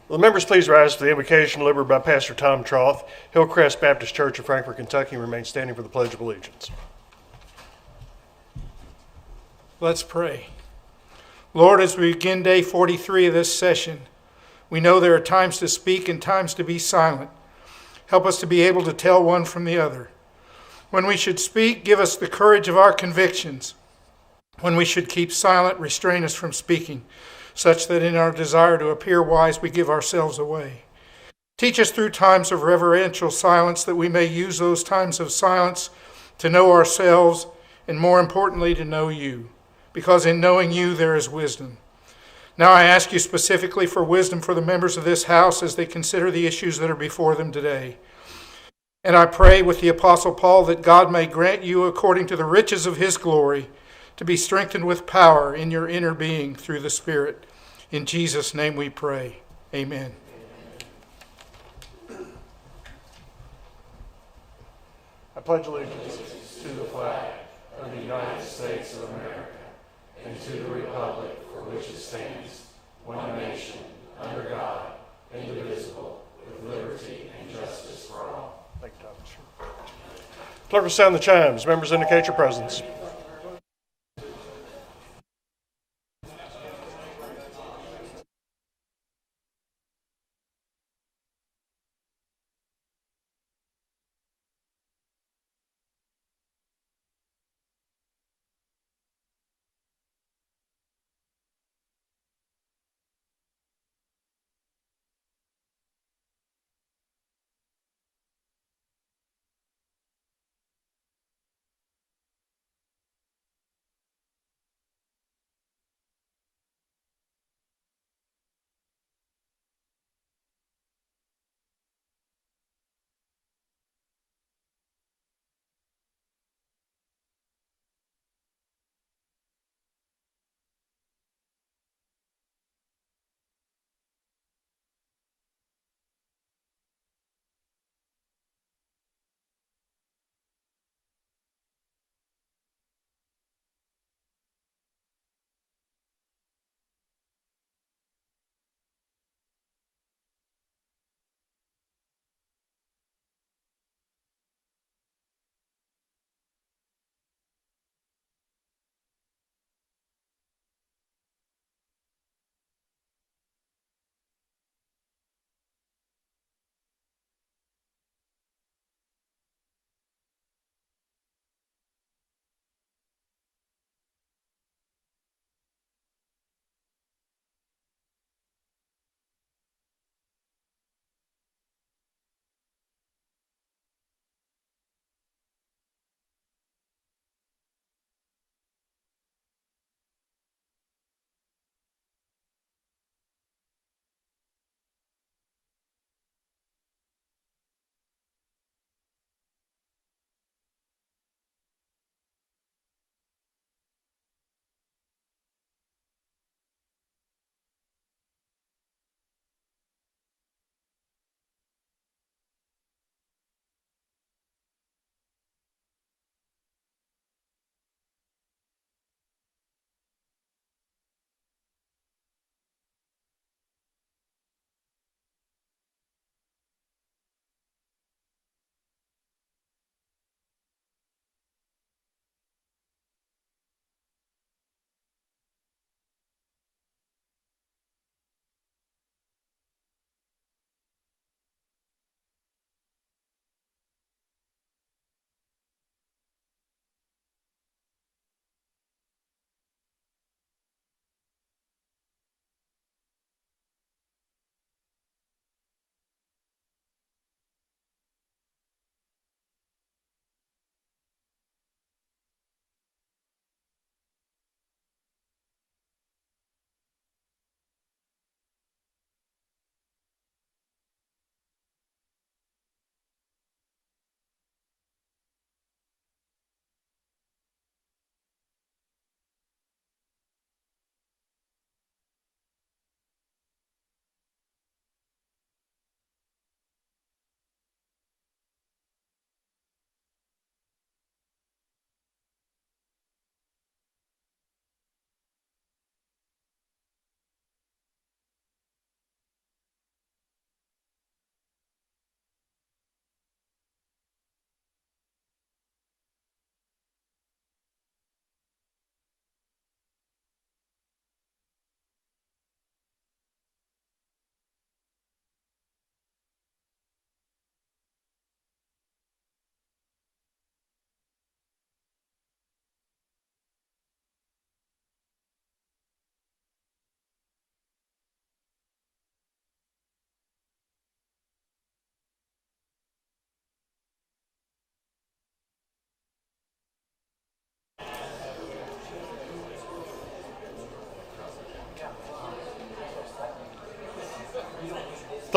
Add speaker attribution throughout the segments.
Speaker 1: Will the members please rise for the invocation delivered by Pastor Tom Troth, Hillcrest Baptist Church of Frankfort, Kentucky, and remain standing for the Pledge of Allegiance.
Speaker 2: Let's pray. Lord, as we begin day 43 of this session, we know there are times to speak and times to be silent. Help us to be able to tell one from the other. When we should speak, give us the courage of our convictions. When we should keep silent, restrain us from speaking, such that in our desire to appear wise, we give ourselves away. Teach us through times of reverential silence that we may use those times of silence to know ourselves and, more importantly, to know you, because in knowing you there is wisdom. Now I ask you specifically for wisdom for the members of this house as they consider the issues that are before them today. And I pray with the Apostle Paul that God may grant you, according to the riches of his glory, to be strengthened with power in your inner being through the Spirit. In Jesus' name we pray. Amen.
Speaker 1: I pledge allegiance to the flag of the United States of America and to the republic for which it stands, one nation, under God, indivisible, with liberty and justice for all. Thank you, Thomas. Clerk will sound the chimes. Members indicate your presence.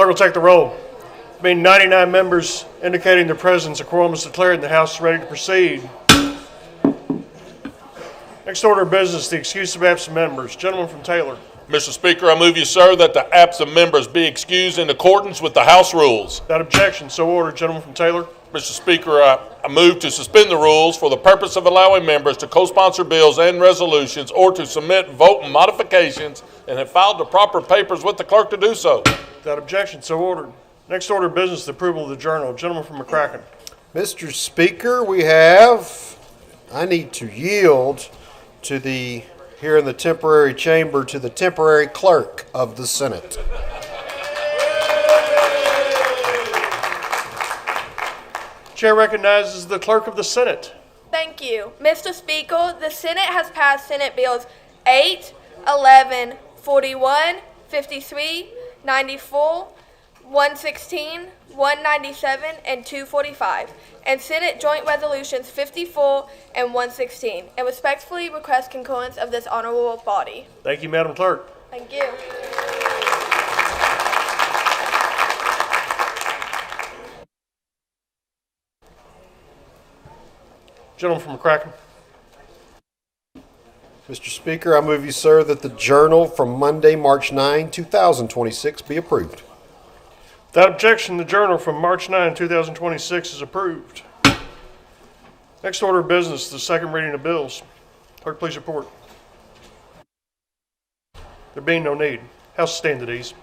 Speaker 1: Clerk will take the roll. Being 99 members indicating their presence, a quorum is declared and the House is ready to proceed. Next order of business, the excuse of absent members. Gentleman from Taylor.
Speaker 3: Mr. Speaker, I move you, sir, that the absent members be excused in accordance with the House rules.
Speaker 1: Without objection, so ordered. Gentleman from Taylor.
Speaker 3: Mr. Speaker, I move to suspend the rules for the purpose of allowing members to co-sponsor bills and resolutions or to submit vote modifications and have filed the proper papers with the clerk to do so.
Speaker 1: Without objection, so ordered. Next order of business, the approval of the journal. Gentleman from McCracken.
Speaker 4: Mr. Speaker, I need to yield to here in the temporary chamber, to the temporary clerk of the Senate.
Speaker 1: Chair recognizes the clerk of the Senate.
Speaker 5: Thank you. Mr. Speaker, the Senate has passed Senate Bills 8, 11, 41, 53, 94, 116, 197, and 245, and Senate Joint Resolutions 54 and 116, and respectfully request concurrence of this honorable body.
Speaker 1: Thank you, Madam Clerk.
Speaker 5: Thank you.
Speaker 1: Gentleman from McCracken.
Speaker 4: Mr. Speaker, I move you, sir, that the journal from Monday, March 9, 2026 be approved.
Speaker 1: Without objection, the journal from March 9, 2026 is approved. Next order of business, the second reading of bills. Clerk, please report. There being no need, House stand at ease.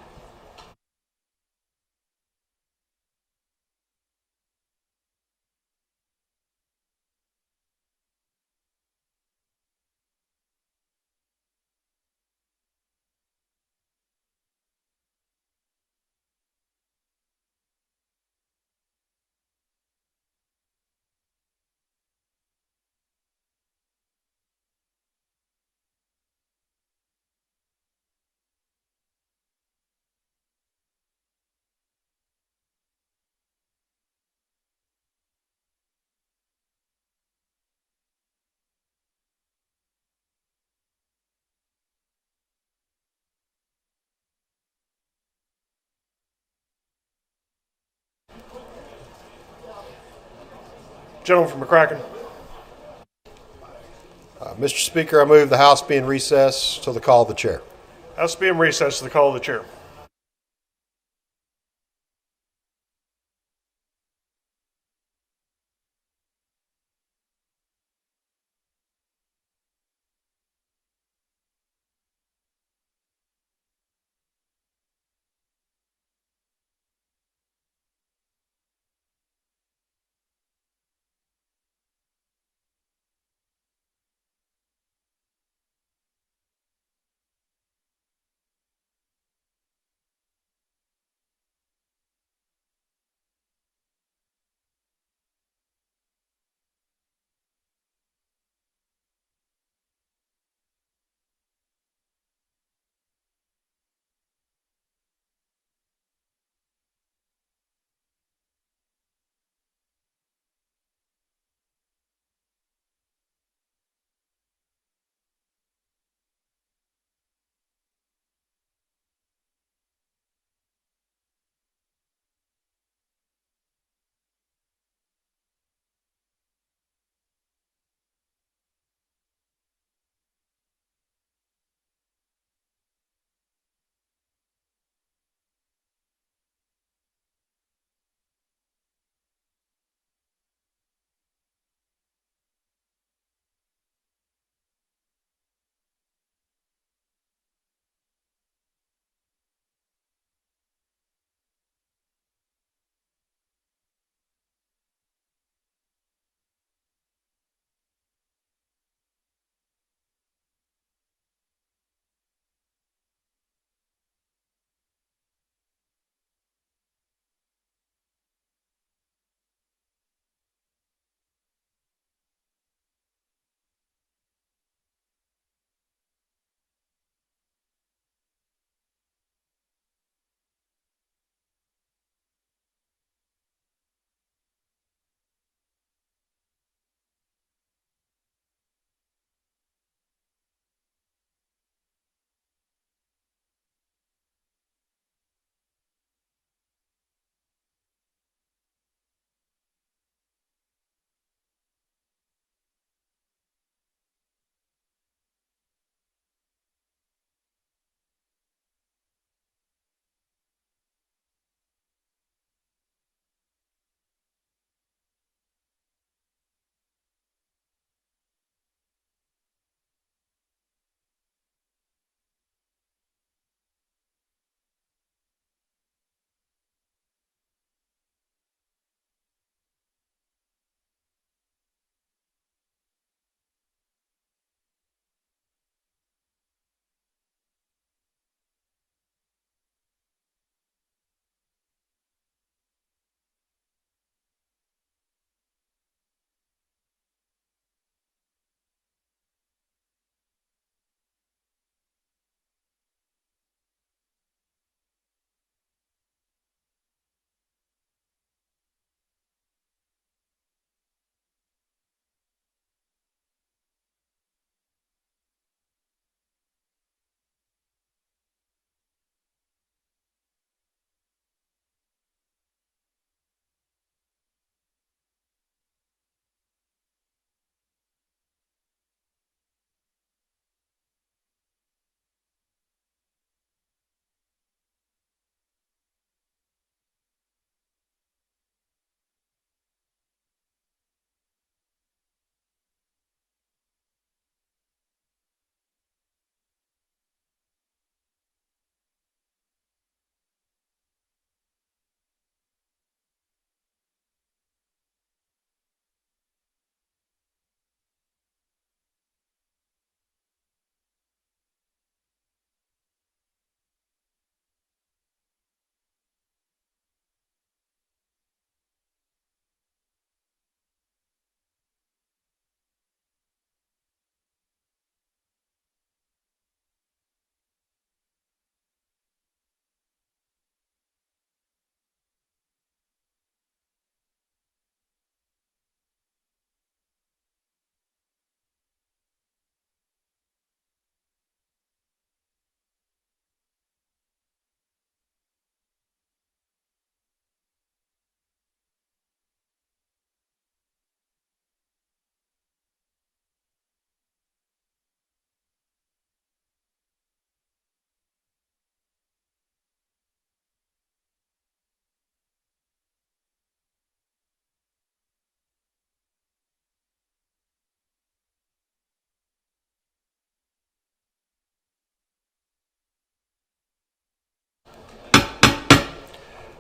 Speaker 1: Gentleman from McCracken.
Speaker 4: Mr. Speaker, I move the House be in recess till the call of the chair.
Speaker 1: House be in recess to the call of the chair.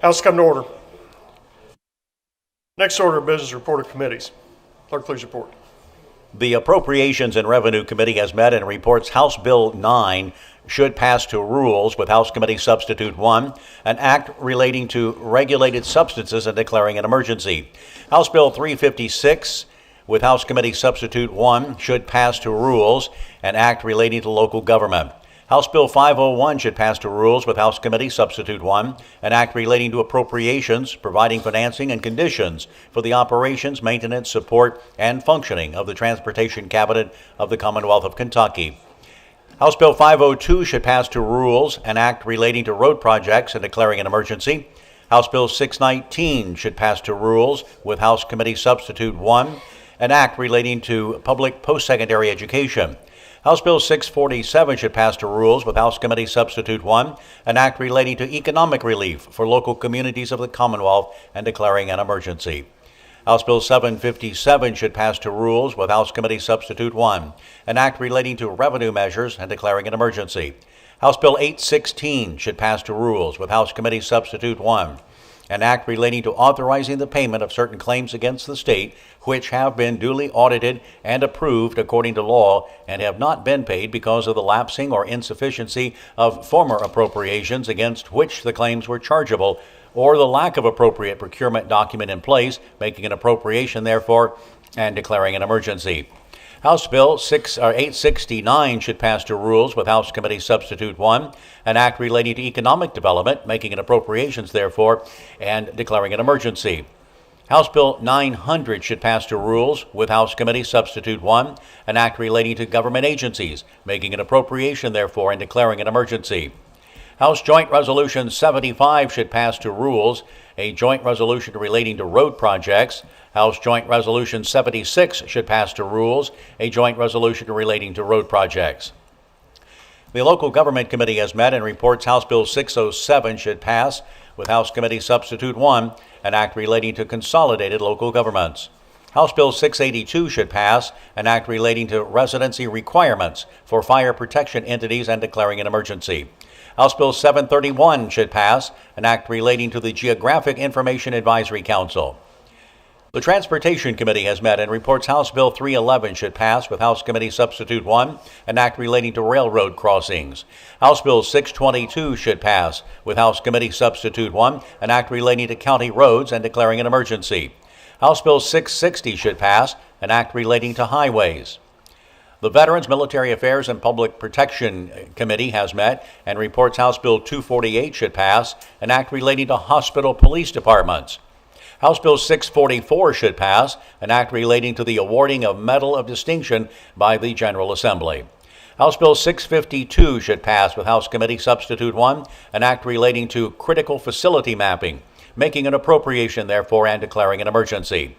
Speaker 1: House, come to order. Next order of business, report of committees. Clerk, please report.
Speaker 6: The Appropriations and Revenue Committee has met and reports House Bill 9 should pass to rules with House Committee Substitute 1, an act relating to regulated substances and declaring an emergency. House Bill 356 with House Committee Substitute 1 should pass to rules, an act relating to local government. House Bill 501 should pass to rules with House Committee Substitute 1, an act relating to appropriations, providing financing and conditions for the operations, maintenance, support, and functioning of the Transportation Cabinet of the Commonwealth of Kentucky. House Bill 502 should pass to rules, an act relating to road projects and declaring an emergency. House Bill 619 should pass to rules with House Committee Substitute 1, an act relating to public post-secondary education. House Bill 647 should pass to rules with House Committee Substitute 1, an act relating to economic relief for local communities of the Commonwealth and declaring an emergency. House Bill 757 should pass to rules with House Committee Substitute 1, an act relating to revenue measures and declaring an emergency. House Bill 816 should pass to rules with House Committee Substitute 1, an act relating to authorizing the payment of certain claims against the state which have been duly audited and approved according to law and have not been paid because of the lapsing or insufficiency of former appropriations against which the claims were chargeable, or the lack of appropriate procurement document in place, making an appropriation therefore and declaring an emergency. House Bill 869 should pass to rules with House Committee Substitute 1, an act relating to economic development, making an appropriations therefore, and declaring an emergency. House Bill 900 should pass to rules with House Committee Substitute 1, an act relating to government agencies, making an appropriation therefore, and declaring an emergency. House Joint Resolution 75 should pass to rules, a joint resolution relating to road projects. House Joint Resolution 76 should pass to rules, a joint resolution relating to road projects. The Local Government Committee has met and reports House Bill 607 should pass with House Committee Substitute 1, an act relating to consolidated local governments. House Bill 682 should pass, an act relating to residency requirements for fire protection entities and declaring an emergency. House Bill 731 should pass, an act relating to the Geographic Information Advisory Council. The Transportation Committee has met and reports House Bill 311 should pass with House Committee Substitute 1, an act relating to railroad crossings. House Bill 622 should pass with House Committee Substitute 1, an act relating to county roads and declaring an emergency. House Bill 660 should pass, an act relating to highways. The Veterans, Military Affairs, and Public Protection Committee has met and reports House Bill 248 should pass, an act relating to hospital police departments. House Bill 644 should pass, an act relating to the awarding of Medal of Distinction by the General Assembly. House Bill 652 should pass with House Committee Substitute 1, an act relating to critical facility mapping, making an appropriation therefore and declaring an emergency.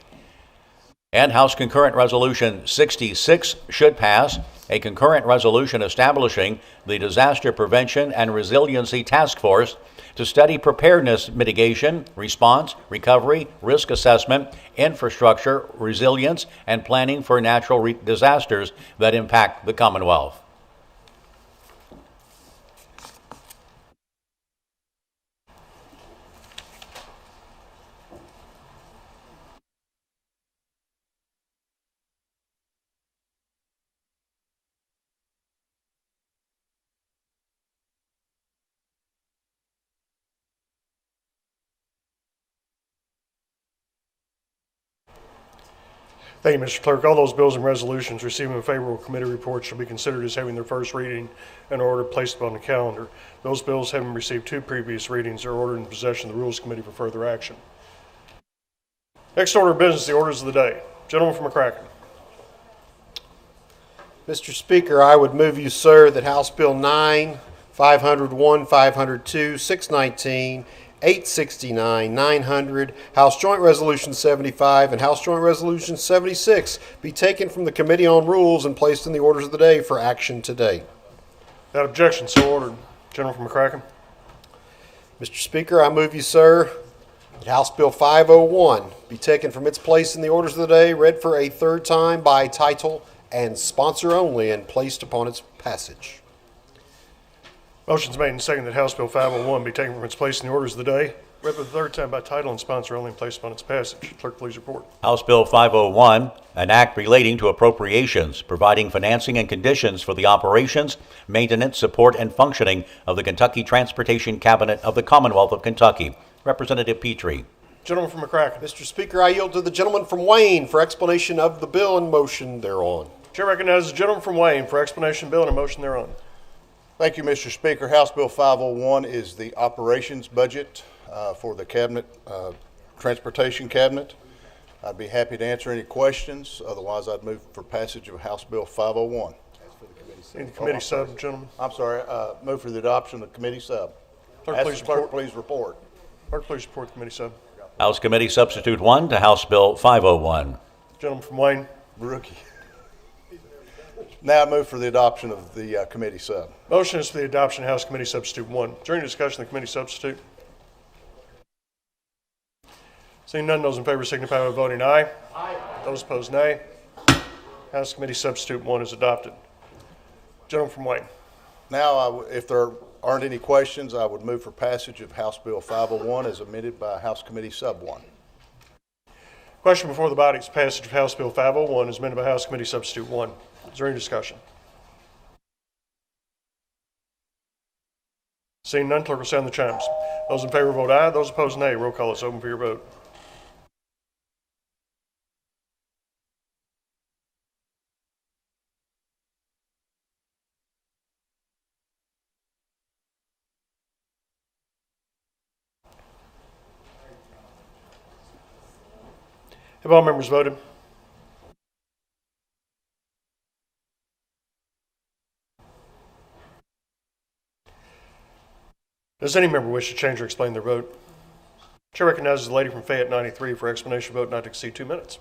Speaker 6: And House Concurrent Resolution 66 should pass, a concurrent resolution establishing the Disaster Prevention and Resiliency Task Force to study preparedness, mitigation, response, recovery, risk assessment, infrastructure, resilience, and planning for natural disasters that impact the Commonwealth.
Speaker 1: Thank you, Mr. Clerk. All those bills and resolutions receiving a favorable committee report shall be considered as having their first reading and order placed upon the calendar. Those bills having received 2 previous readings are ordered in possession of the Rules Committee for further action. Next order of business, the orders of the day. Gentleman from McCracken.
Speaker 4: Mr. Speaker, I would move you, sir, that House Bill 9, 501, 502, 619, 869, 900, House Joint Resolution 75, and House Joint Resolution 76 be taken from the Committee on Rules and placed in the orders of the day for action today.
Speaker 1: Without objection, so ordered. Gentleman from McCracken.
Speaker 4: Mr. Speaker, I move you, sir, that House Bill 501 be taken from its place in the orders of the day, read for a third time by title and sponsor only, and placed upon its passage.
Speaker 1: Motion's made and seconded that House Bill 501 be taken from its place in the orders of the day. Read for the third time by title and sponsor only and placed upon its passage. Clerk, please report.
Speaker 6: House Bill 501, an act relating to appropriations, providing financing and conditions for the operations, maintenance, support, and functioning of the Kentucky Transportation Cabinet of the Commonwealth of Kentucky. Representative Petrie.
Speaker 1: Gentleman from McCracken.
Speaker 4: Mr. Speaker, I yield to the gentleman from Wayne for explanation of the bill and motion thereon.
Speaker 1: Chair recognizes the gentleman from Wayne for explanation of the bill and a motion thereon.
Speaker 7: Thank you, Mr. Speaker. House Bill 501 is the operations budget for the cabinet, transportation cabinet. I'd be happy to answer any questions. Otherwise, I'd move for passage of House Bill 501.
Speaker 1: In the committee sub, gentlemen.
Speaker 7: I'm sorry, move for the adoption of the committee sub.
Speaker 1: Clerk, please report.
Speaker 7: Clerk, please report.
Speaker 1: Clerk, please report the committee sub.
Speaker 6: House Committee Substitute 1 to House Bill 501.
Speaker 1: Gentleman from Wayne.
Speaker 7: Rookie. Now I move for the adoption of the committee sub.
Speaker 1: Motion is for the adoption of House Committee Substitute 1. During discussion of the committee substitute. Seeing none, those in favor signify by voting aye. Aye. Those opposed, nay. House Committee Substitute 1 is adopted. Gentleman from Wayne.
Speaker 7: Now, if there aren't any questions, I would move for passage of House Bill 501 as amended by House Committee Sub 1.
Speaker 1: Question before the body is passage of House Bill 501 as amended by House Committee Substitute 1. Is there any discussion? Seeing none, clerk will sound the chimes. Those in favor vote aye. Those opposed, nay. Roll call is open for your vote. Have all members voted? Does any member wish to change or explain their vote? Chair recognizes the lady from Fayette 93 for explanation of vote not to exceed 2 minutes.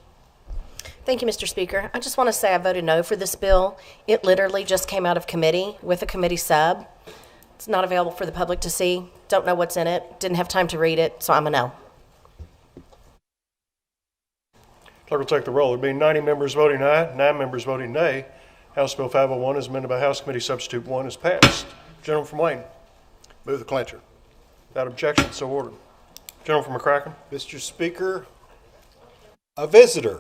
Speaker 8: Thank you, Mr. Speaker. I just want to say I voted no for this bill. It literally just came out of committee with a committee sub. It's not available for the public to see. Don't know what's in it. Didn't have time to read it, so I'm a no.
Speaker 1: Clerk will take the roll. There being 90 members voting aye, 9 members voting nay, House Bill 501 as amended by House Committee Substitute 1 is passed. Gentleman from Wayne.
Speaker 7: Move the clincher.
Speaker 1: Without objection, so ordered. Gentleman from McCracken.
Speaker 4: Mr. Speaker, a visitor.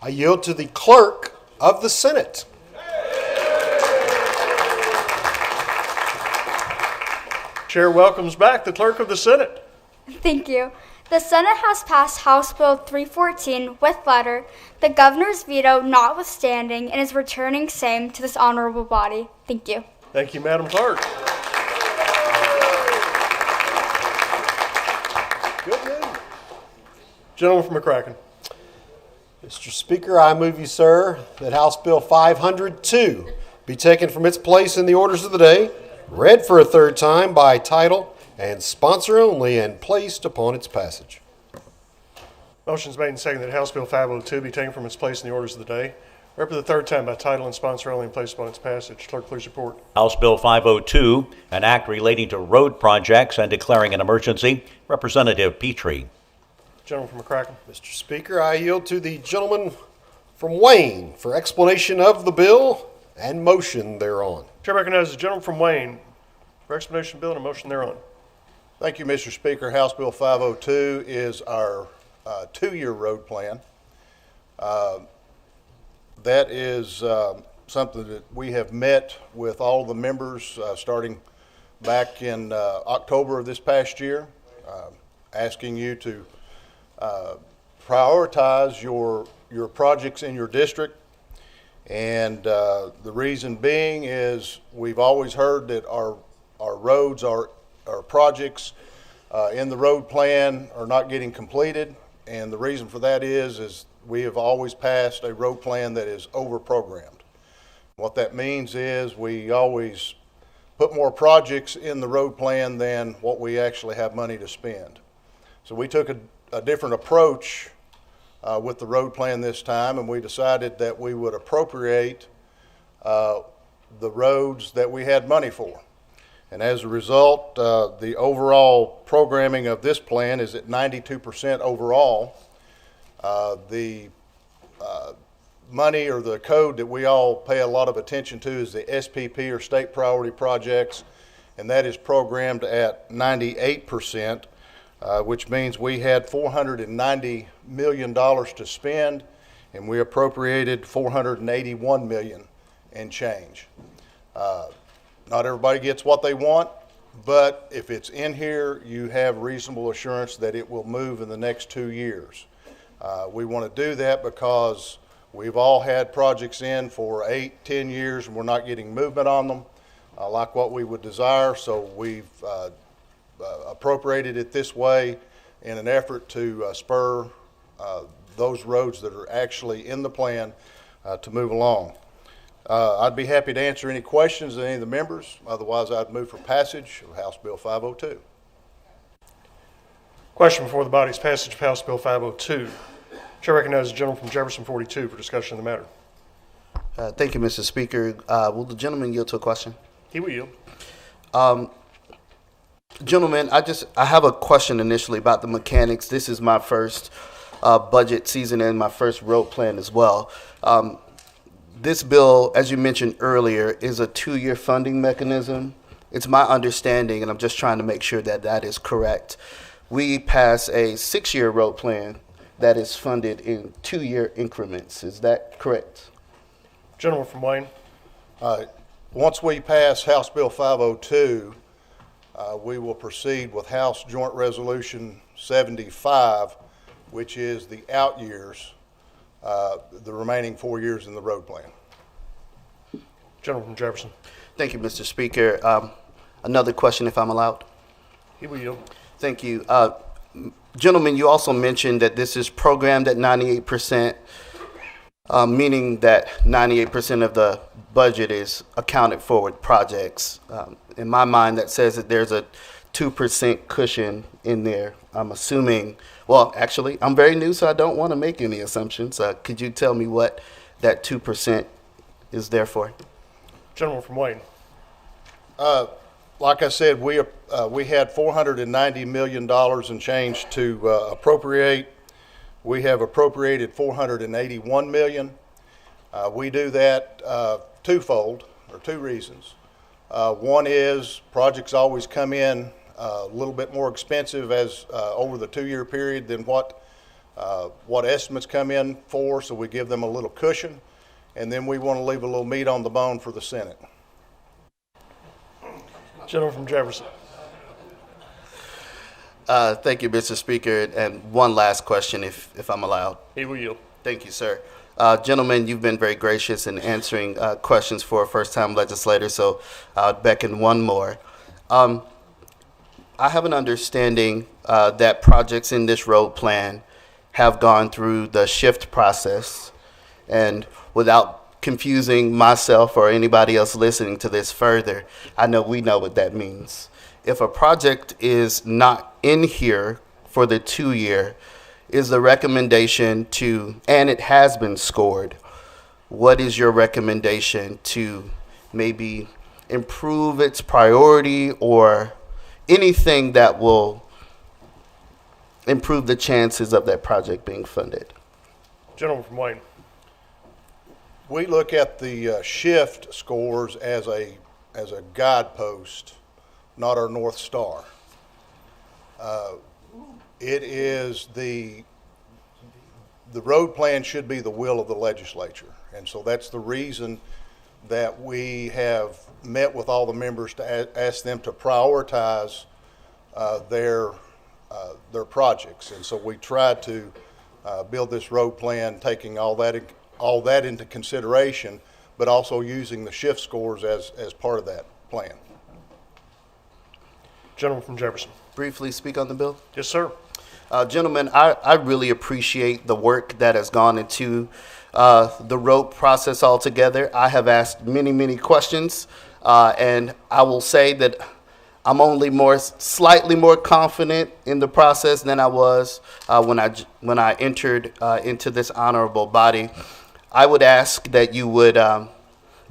Speaker 4: I yield to the clerk of the Senate.
Speaker 1: Chair welcomes back the clerk of the Senate.
Speaker 9: Thank you. The Senate has passed House Bill 314 with letter, the governor's veto notwithstanding, and is returning same to this honorable body. Thank you.
Speaker 1: Thank you, Madam Clerk.
Speaker 4: Good news.
Speaker 1: Gentleman from McCracken.
Speaker 4: Mr. Speaker, I move you, sir, that House Bill 502 be taken from its place in the orders of the day, read for a third time by title and sponsor only, and placed upon its passage.
Speaker 1: Motion is made and seconded that House Bill 502 be taken from its place in the orders of the day, read for the third time by title and sponsor only, and placed upon its passage. Clerk, please report.
Speaker 6: House Bill 502, an act relating to road projects and declaring an emergency. Representative Petrie.
Speaker 1: Gentleman from McCracken.
Speaker 4: Mr. Speaker, I yield to the gentleman from Wayne for explanation of the bill and motion thereon.
Speaker 1: Chair recognizes the gentleman from Wayne for explanation of the bill and a motion thereon.
Speaker 7: Thank you, Mr. Speaker. House Bill 502 is our 2-year road plan. That is something that we have met with all the members starting back in October of this past year, asking you to prioritize your projects in your district. And the reason being is we've always heard that our roads, our projects in the road plan are not getting completed. And the reason for that is we have always passed a road plan that is over-programmed. What that means is we always put more projects in the road plan than what we actually have money to spend. So we took a different approach with the road plan this time, and we decided that we would appropriate the roads that we had money for. And as a result, the overall programming of this plan is at 92% overall. The money or the code that we all pay a lot of attention to is the SPP, or State Priority Projects, and that is programmed at 98%. which means we had $490 million to spend, and we appropriated $481 million and change. Not everybody gets what they want, but if it's in here, you have reasonable assurance that it will move in the next 2 years. We want to do that because we've all had projects in for 8, 10 years, and we're not getting movement on them like what we would desire, so we've appropriated it this way in an effort to spur those roads that are actually in the plan to move along. I'd be happy to answer any questions of any of the members. Otherwise, I'd move for passage of House Bill 502.
Speaker 1: Question before the body is passage of House Bill 502. Chair recognizes the gentleman from Jefferson 42 for discussion of the matter.
Speaker 10: Thank you, Mr. Speaker. Will the gentleman yield to a question?
Speaker 1: He will yield.
Speaker 10: Gentlemen, I have a question initially about the mechanics. This is my first budget season and my first road plan as well. This bill, as you mentioned earlier, is a 2-year funding mechanism. It's my understanding, and I'm just trying to make sure that that is correct. We pass a 6-year road plan that is funded in 2-year increments. Is that correct?
Speaker 1: Gentleman from Wayne.
Speaker 7: Once we pass House Bill 502, we will proceed with House Joint Resolution 75, which is the out years, the remaining 4 years in the road plan.
Speaker 1: Gentleman from Jefferson.
Speaker 10: Thank you, Mr. Speaker. Another question, if I'm allowed.
Speaker 1: He will yield.
Speaker 10: Thank you. Gentlemen, you also mentioned that this is programmed at 98%, meaning that 98% of the budget is accounted for with projects. In my mind, that says that there's a 2% cushion in there. I'm assuming, well, actually, I'm very new, so I don't want to make any assumptions. Could you tell me what that 2% is there for?
Speaker 1: Gentleman from Wayne.
Speaker 7: Like I said, we had $490 million and change to appropriate. We have appropriated $481 million. We do that twofold, or 2 reasons. One is projects always come in a little bit more expensive as over the 2-year period than what estimates come in for, so we give them a little cushion, and then we want to leave a little meat on the bone for the Senate.
Speaker 1: Gentleman from Jefferson.
Speaker 10: Thank you, Mr. Speaker. And one last question, if I'm allowed.
Speaker 1: He will yield.
Speaker 10: Thank you, sir. Gentlemen, you've been very gracious in answering questions for a first-time legislator, so I'll beckon one more. I have an understanding that projects in this road plan have gone through the shift process, and without confusing myself or anybody else listening to this further, I know we know what that means. If a project is not in here for the 2-year, is the recommendation to, and it has been scored, what is your recommendation to maybe improve its priority or anything that will improve the chances of that project being funded?
Speaker 1: Gentleman from Wayne.
Speaker 7: We look at the shift scores as a guidepost, not our North Star. It is the road plan should be the will of the legislature, and so that's the reason that we have met with all the members to ask them to prioritize their projects, and so we tried to build this road plan taking all that into consideration, but also using the shift scores as part of that plan.
Speaker 1: Gentleman from Jefferson.
Speaker 10: Briefly speak on the bill?
Speaker 1: Yes, sir.
Speaker 10: Gentlemen, I really appreciate the work that has gone into the road process altogether. I have asked many questions, and I will say that I'm only slightly more confident in the process than I was when I entered into this honorable body. I would ask that you would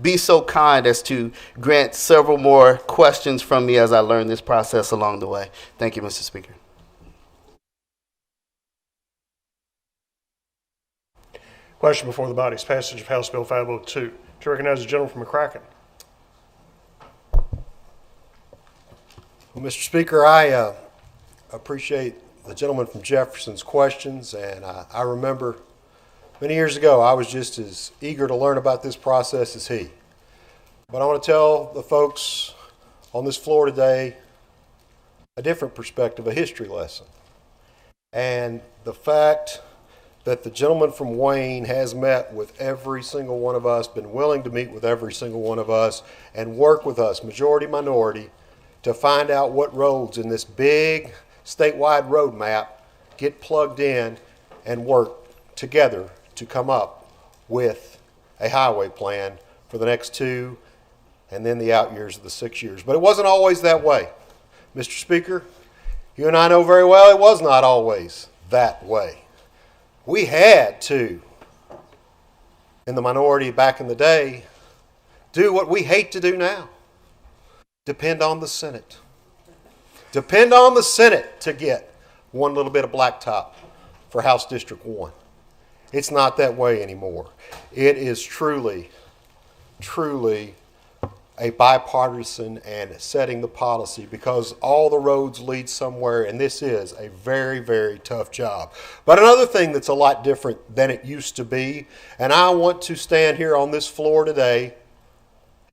Speaker 10: be so kind as to grant several more questions from me as I learn this process along the way. Thank you, Mr. Speaker.
Speaker 1: Question before the body is passage of House Bill 502. To recognize the gentleman from McCracken.
Speaker 4: Well, Mr. Speaker, I appreciate the gentleman from Jefferson's questions, and I remember many years ago I was just as eager to learn about this process as he. But I want to tell the folks on this floor today a different perspective, a history lesson. And the fact that the gentleman from Wayne has met with every single one of us, been willing to meet with every single one of us, and work with us, majority, minority, to find out what roads in this big statewide road map get plugged in and work together to come up with a highway plan for the next 2 and then the out years of the 6 years. But it wasn't always that way. Mr. Speaker, you and I know very well it was not always that way. We had to, in the minority back in the day, do what we hate to do now. Depend on the Senate. Depend on the Senate to get one little bit of blacktop for House District 1. It's not that way anymore. It is truly a bipartisan and setting the policy, because all the roads lead somewhere, and this is a very, very tough job. But another thing that's a lot different than it used to be, and I want to stand here on this floor today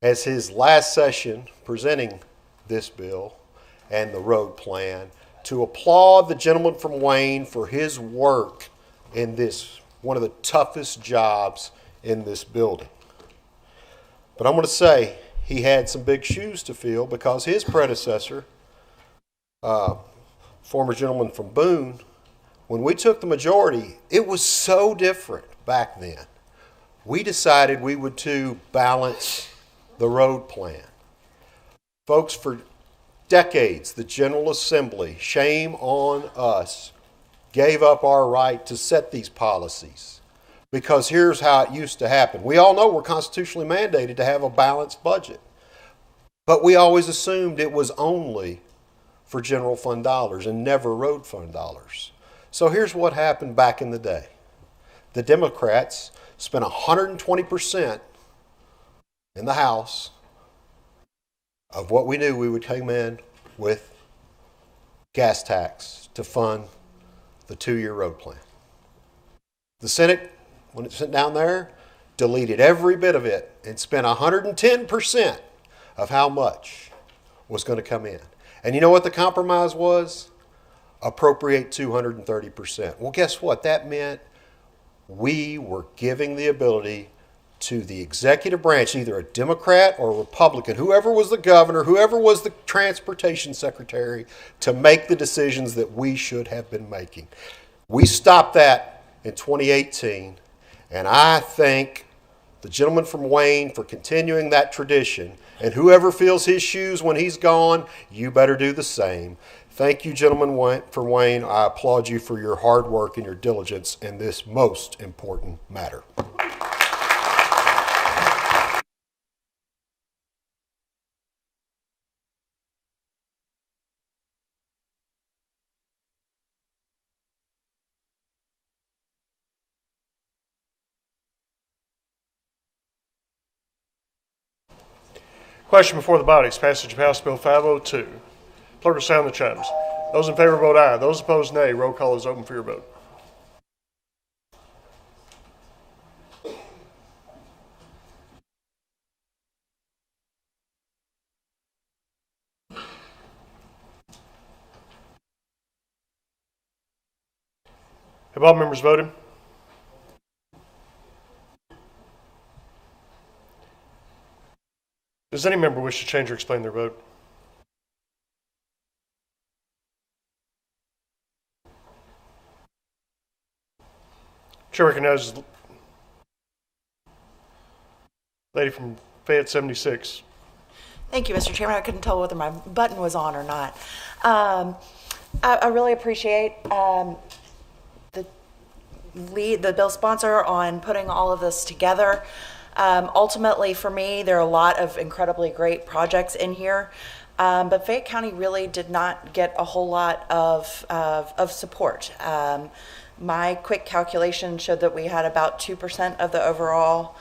Speaker 4: as his last session presenting this bill and the road plan, to applaud the gentleman from Wayne for his work in this, one of the toughest jobs in this building. But I'm going to say he had some big shoes to fill, because his predecessor, former gentleman from Boone, when we took the majority, it was so different back then. We decided we would to balance the road plan. Folks, for decades, the General Assembly, shame on us, gave up our right to set these policies. Because here's how it used to happen. We all know we're constitutionally mandated to have a balanced budget. But we always assumed it was only for general fund dollars and never road fund dollars. So here's what happened back in the day. The Democrats spent 120% in the House of what we knew we would come in with gas tax to fund the 2-year road plan. The Senate, when it sent down there, deleted every bit of it and spent 110% of how much was going to come in. And you know what the compromise was? Appropriate 230%. Well, guess what? That meant we were giving the ability to the executive branch, either a Democrat or a Republican, whoever was the governor, whoever was the transportation secretary, to make the decisions that we should have been making. We stopped that in 2018, and I thank the gentleman from Wayne for continuing that tradition. And whoever fills his shoes when he's gone, you better do the same. Thank you, gentlemen from Wayne. I applaud you for your hard work and your diligence in this most important matter.
Speaker 1: Question before the body is passage of House Bill 502. Clerk will sound the chimes. Those in favor vote aye. Those opposed, nay. Roll call is open for your vote. Have all members voted? Does any member wish to change or explain their vote? Chair recognizes lady from Fayette 76.
Speaker 11: Thank you, Mr. Chairman. I couldn't tell whether my button was on or not. I really appreciate the bill sponsor on putting all of this together. Ultimately, for me, there are a lot of incredibly great projects in here, but Fayette County really did not get a whole lot of support. My quick calculation showed that we had about 2% of the overall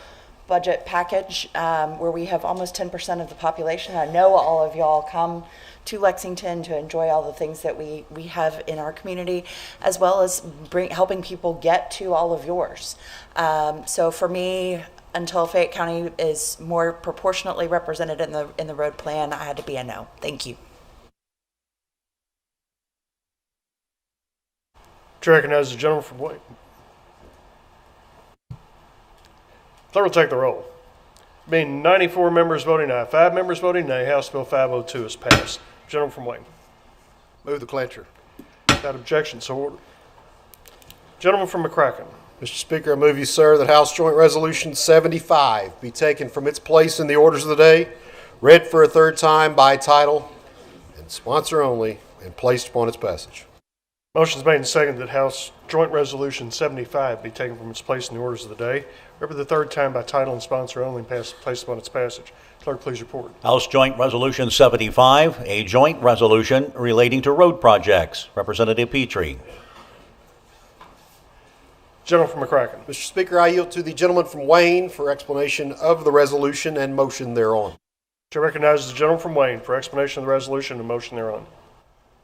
Speaker 11: budget package where we have almost 10% of the population. I know all of y'all come to Lexington to enjoy all the things that we have in our community, as well as helping people get to all of yours. So for me, until Fayette County is more proportionately represented in the road plan, I had to be a no. Thank you.
Speaker 1: To recognize the gentleman from Wayne. Clerk will take the roll. Being 94 members voting aye, 5 members voting nay, House Bill 502 is passed. Gentleman from Wayne.
Speaker 7: Move the clincher.
Speaker 1: Without objection, so ordered. Gentleman from McCracken.
Speaker 4: Mr. Speaker, I move you, sir, that House Joint Resolution 75 be taken from its place in the orders of the day, read for a third time by title and sponsor only, and placed upon its passage.
Speaker 1: Motion is made and seconded that House Joint Resolution 75 be taken from its place in the orders of the day, read for the third time by title and sponsor only, and placed upon its passage. Clerk, please report.
Speaker 6: House Joint Resolution 75, a joint resolution relating to road projects. Representative Petrie.
Speaker 1: Gentleman from McCracken.
Speaker 4: Mr. Speaker, I yield to the gentleman from Wayne for explanation of the resolution and motion thereon.
Speaker 1: To recognize the gentleman from Wayne for explanation of the resolution and motion thereon.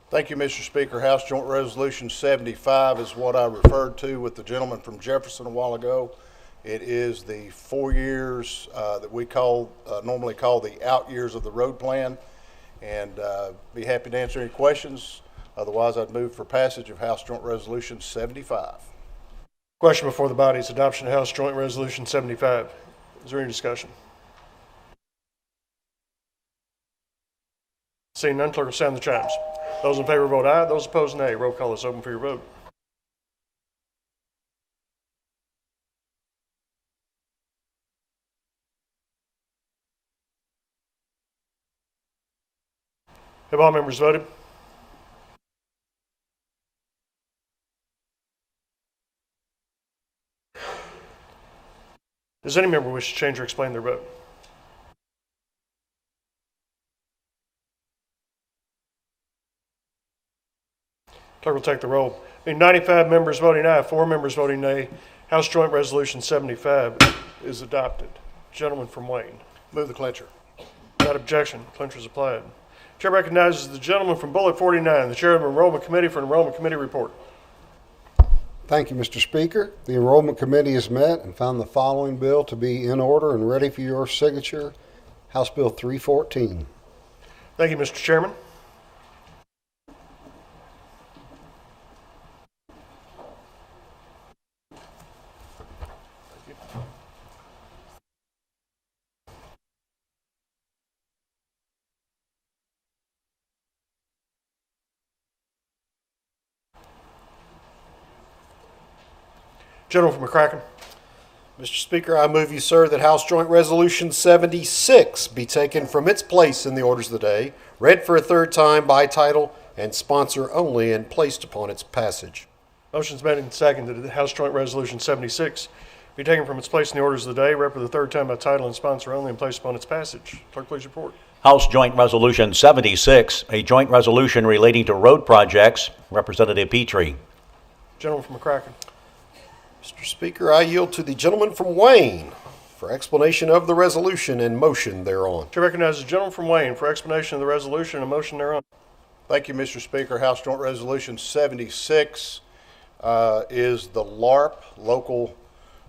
Speaker 7: Thank you, Mr. Speaker. House Joint Resolution 75 is what I referred to with the gentleman from Jefferson a while ago. It is the 4 years that we normally call the out years of the road plan, and be happy to answer any questions. Otherwise, I'd move for passage of House Joint Resolution 75.
Speaker 1: Question before the body is adoption of House Joint Resolution 75. Is there any discussion? Seeing none, clerk will sound the chimes. Those in favor vote aye. Those opposed, nay. Roll call is open for your vote. Have all members voted? Does any member wish to change or explain their vote? Clerk will take the roll. Being 95 members voting aye, 4 members voting nay, House Joint Resolution 75 is adopted. Gentleman from Wayne.
Speaker 7: Move the clincher.
Speaker 1: Without objection, clincher is applied. Chair recognizes the gentleman from Bullet 49, the Chair of the Enrollment Committee, for an Enrollment Committee report.
Speaker 12: Thank you, Mr. Speaker. The Enrollment Committee has met and found the following bill to be in order and ready for your signature. House Bill 314.
Speaker 1: Thank you, Mr. Chairman. Gentleman from McCracken.
Speaker 4: Mr. Speaker, I move you, sir, that House Joint Resolution 76 be taken from its place in the orders of the day, read for a third time by title and sponsor only, and placed upon its passage.
Speaker 1: Motion is made and seconded that House Joint Resolution 76 be taken from its place in the orders of the day, read for the third time by title and sponsor only, and placed upon its passage. Clerk, please report.
Speaker 6: House Joint Resolution 76, a joint resolution relating to road projects. Representative Petrie.
Speaker 1: Gentleman from McCracken.
Speaker 4: Mr. Speaker, I yield to the gentleman from Wayne for explanation of the resolution and motion thereon.
Speaker 1: To recognize the gentleman from Wayne for explanation of the resolution and motion thereon.
Speaker 7: Thank you, Mr. Speaker. House Joint Resolution 76 is the LARP, Local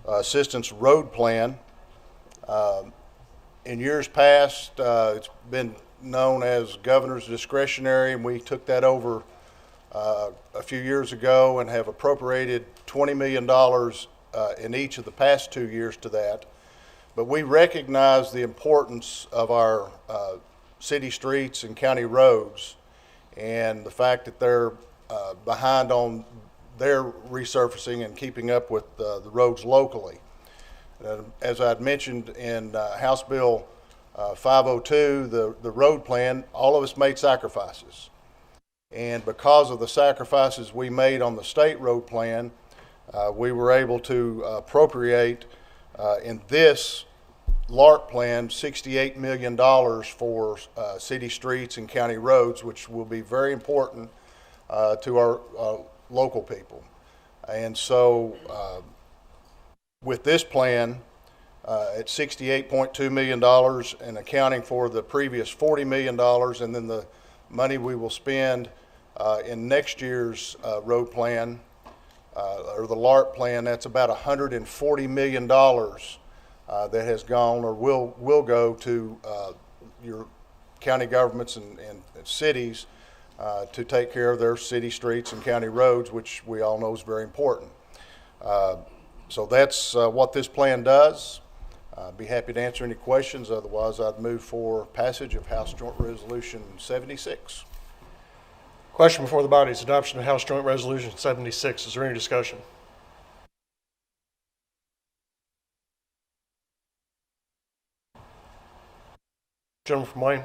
Speaker 7: Assistance Road Plan. In years past, it's been known as Governor's Discretionary, and we took that over a few years ago and have appropriated $20 million in each of the past 2 years to that. But we recognize the importance of our city streets and county roads, and the fact that they're behind on their resurfacing and keeping up with the roads locally. As I'd mentioned in House Bill 502, the road plan, all of us made sacrifices. And because of the sacrifices we made on the state road plan, we were able to appropriate in this LARP plan $68 million for city streets and county roads, which will be very important to our local people. And so with this plan, at $68.2 million and accounting for the previous $40 million, and then the money we will spend in next year's road plan, or the LARP plan. That's about $140 million that has gone or will go to your county governments and cities to take care of their city streets and county roads, which we all know is very important. So that's what this plan does. I'd be happy to answer any questions. Otherwise, I'd move for passage of House Joint Resolution 76.
Speaker 1: Question before the body is adoption of House Joint Resolution 76. Is there any discussion? Gentleman from Wayne.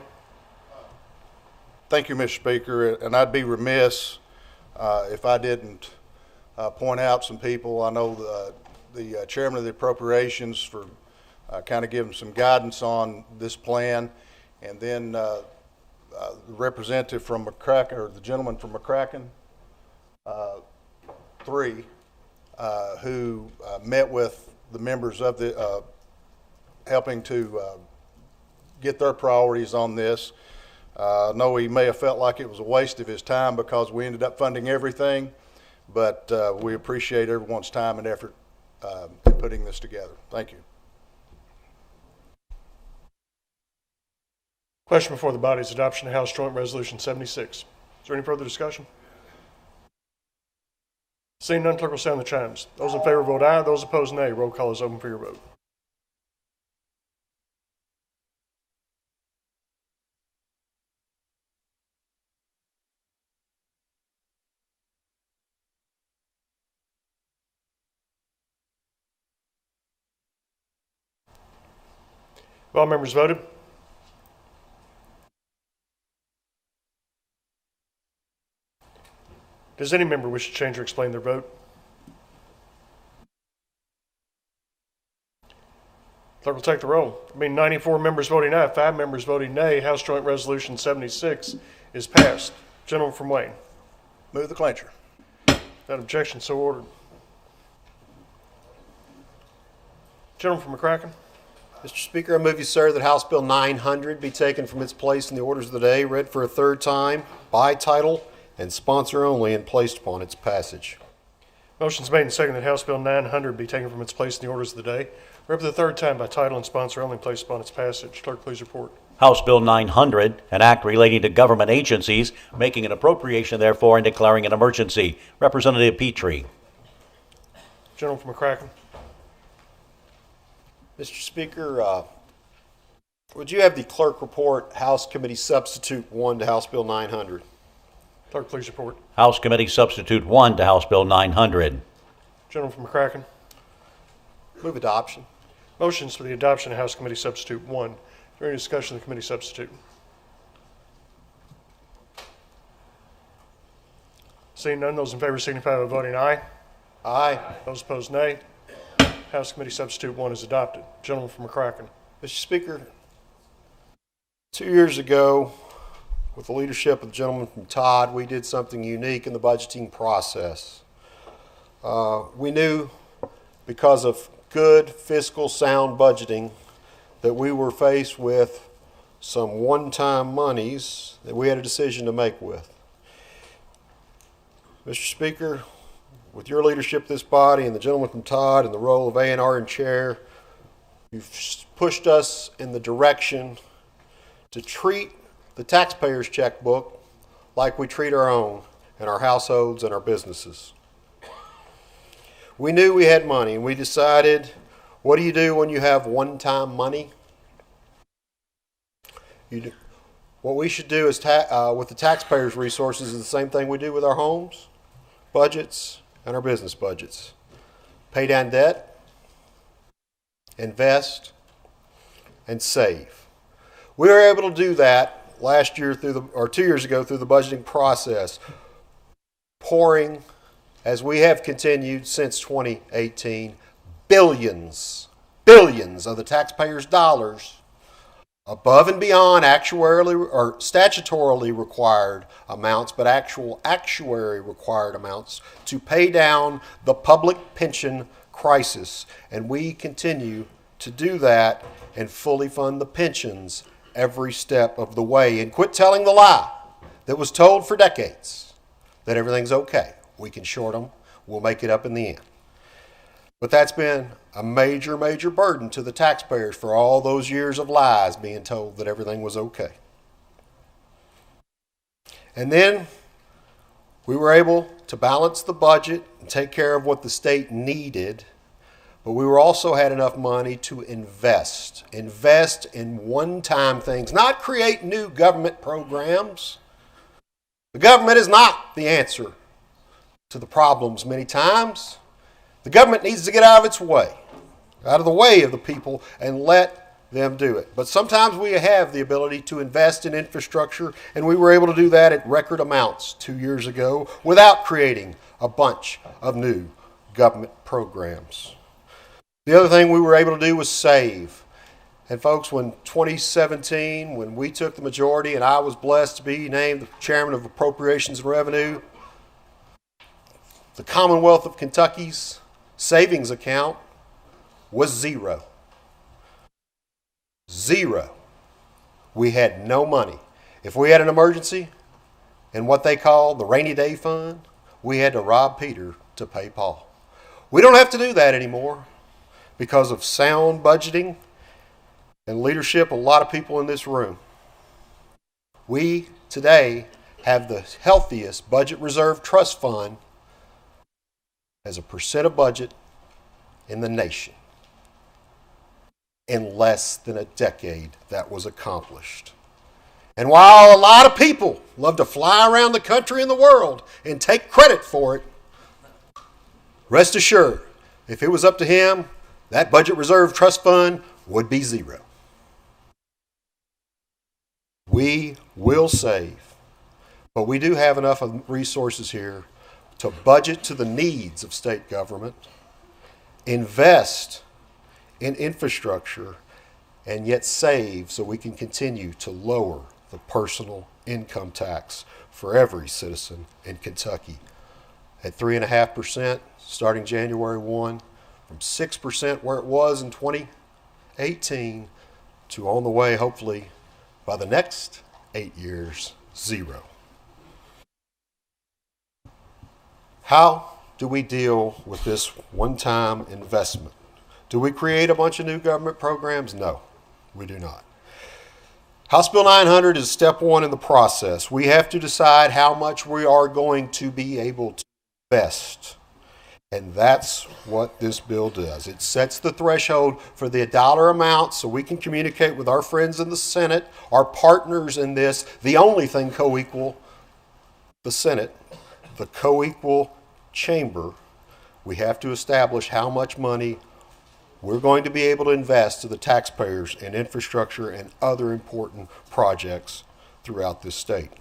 Speaker 7: Thank you, Mr. Speaker, and I'd be remiss if I didn't point out some people. I know the chairman of the appropriations for kind of giving some guidance on this plan, and then the representative from McCracken, or the gentleman from McCracken 3, who met with the members of the, helping to get their priorities on this. I know he may have felt like it was a waste of his time because we ended up funding everything, but we appreciate everyone's time and effort in putting this together. Thank you.
Speaker 1: Question before the body is adoption of House Joint Resolution 76. Is there any further discussion? Seeing none, clerk will sound the chimes. Those in favor vote aye. Those opposed, nay. Roll call is open for your vote. Have all members voted? Does any member wish to change or explain their vote? Clerk will take the roll. 94 members voting aye, 5 members voting nay. House Joint Resolution 76 is passed. Gentleman from Wayne.
Speaker 7: Move the clincher.
Speaker 1: Without objection, so ordered. Gentleman from McCracken.
Speaker 4: Mr. Speaker, I move you, sir, that House Bill 900 be taken from its place in the orders of the day, read for a third time, by title, and sponsor only, and placed upon its passage.
Speaker 1: Motion's made and seconded that House Bill 900 be taken from its place in the orders of the day, read for the third time by title and sponsor only, and placed upon its passage. Clerk, please report.
Speaker 6: House Bill 900, an act relating to government agencies, making an appropriation therefore and declaring an emergency. Representative Petrie.
Speaker 1: Gentleman from McCracken.
Speaker 4: Mr. Speaker, would you have the clerk report House Committee Substitute 1 to House Bill 900?
Speaker 1: Clerk, please report.
Speaker 6: House Committee Substitute 1 to House Bill 900.
Speaker 1: Gentleman from McCracken.
Speaker 4: Move adoption.
Speaker 1: Motions for the adoption of House Committee Substitute 1. Is there any discussion of the committee substitute? Seeing none, those in favor signify by voting aye.
Speaker 4: Aye.
Speaker 1: Those opposed, nay. House Committee Substitute 1 is adopted. Gentleman from McCracken.
Speaker 4: Mr. Speaker, 2 years ago, with the leadership of the gentleman from Todd, we did something unique in the budgeting process. We knew, because of good fiscal sound budgeting, that we were faced with some one-time monies that we had a decision to make with. Mr. Speaker, with your leadership of this body and the gentleman from Todd and the role of A&R in chair, you've pushed us in the direction to treat the taxpayer's checkbook like we treat our own and our households and our businesses. We knew we had money, and we decided, what do you do when you have one-time money? What we should do is with the taxpayers' resources is the same thing we do with our homes, budgets, and our business budgets. Pay down debt, invest, and save. We were able to do that last year 2 years ago through the budgeting process, pouring, as we have continued since 2018, billions of the taxpayers' dollars above and beyond actuarially or statutorily required amounts, but actual actuary required amounts to pay down the public pension crisis. And we continue to do that and fully fund the pensions every step of the way and quit telling the lie that was told for decades that everything's okay. We can short them. We'll make it up in the end. But that's been a major, major burden to the taxpayers for all those years of lies being told that everything was okay. And then we were able to balance the budget and take care of what the state needed, but we were also had enough money to invest in one-time things, not create new government programs. The government is not the answer to the problems many times. The government needs to get out of the way of the people and let them do it. But sometimes we have the ability to invest in infrastructure, and we were able to do that at record amounts 2 years ago without creating a bunch of new government programs. The other thing we were able to do was save. And folks, when 2017, when we took the majority and I was blessed to be named the chairman of Appropriations and Revenue, the Commonwealth of Kentucky's savings account was zero. Zero. We had no money. If we had an emergency in what they call the rainy day fund, we had to rob Peter to pay Paul. We don't have to do that anymore because of sound budgeting and leadership of a lot of people in this room. We today have the healthiest budget reserve trust fund as a percent of budget in the nation. In less than a decade, that was accomplished. And while a lot of people love to fly around the country and the world and take credit for it, rest assured, if it was up to him, that budget reserve trust fund would be zero. We will save, but we do have enough of resources here to budget to the needs of state government, invest in infrastructure, and yet save so we can continue to lower the personal income tax for every citizen in Kentucky at 3.5% starting January 1, from 6% where it was in 2018 to on the way, hopefully, by the next 8 years, zero. How do we deal with this one-time investment? Do we create a bunch of new government programs? No, we do not. House Bill 900 is step one in the process. We have to decide how much we are going to be able to invest. And that's what this bill does. It sets the threshold for the dollar amount so we can communicate with our friends in the Senate, our partners in this, the only thing co-equal, the Senate, the co-equal chamber. We have to establish how much money we're going to be able to invest to the taxpayers in infrastructure and other important projects throughout this state.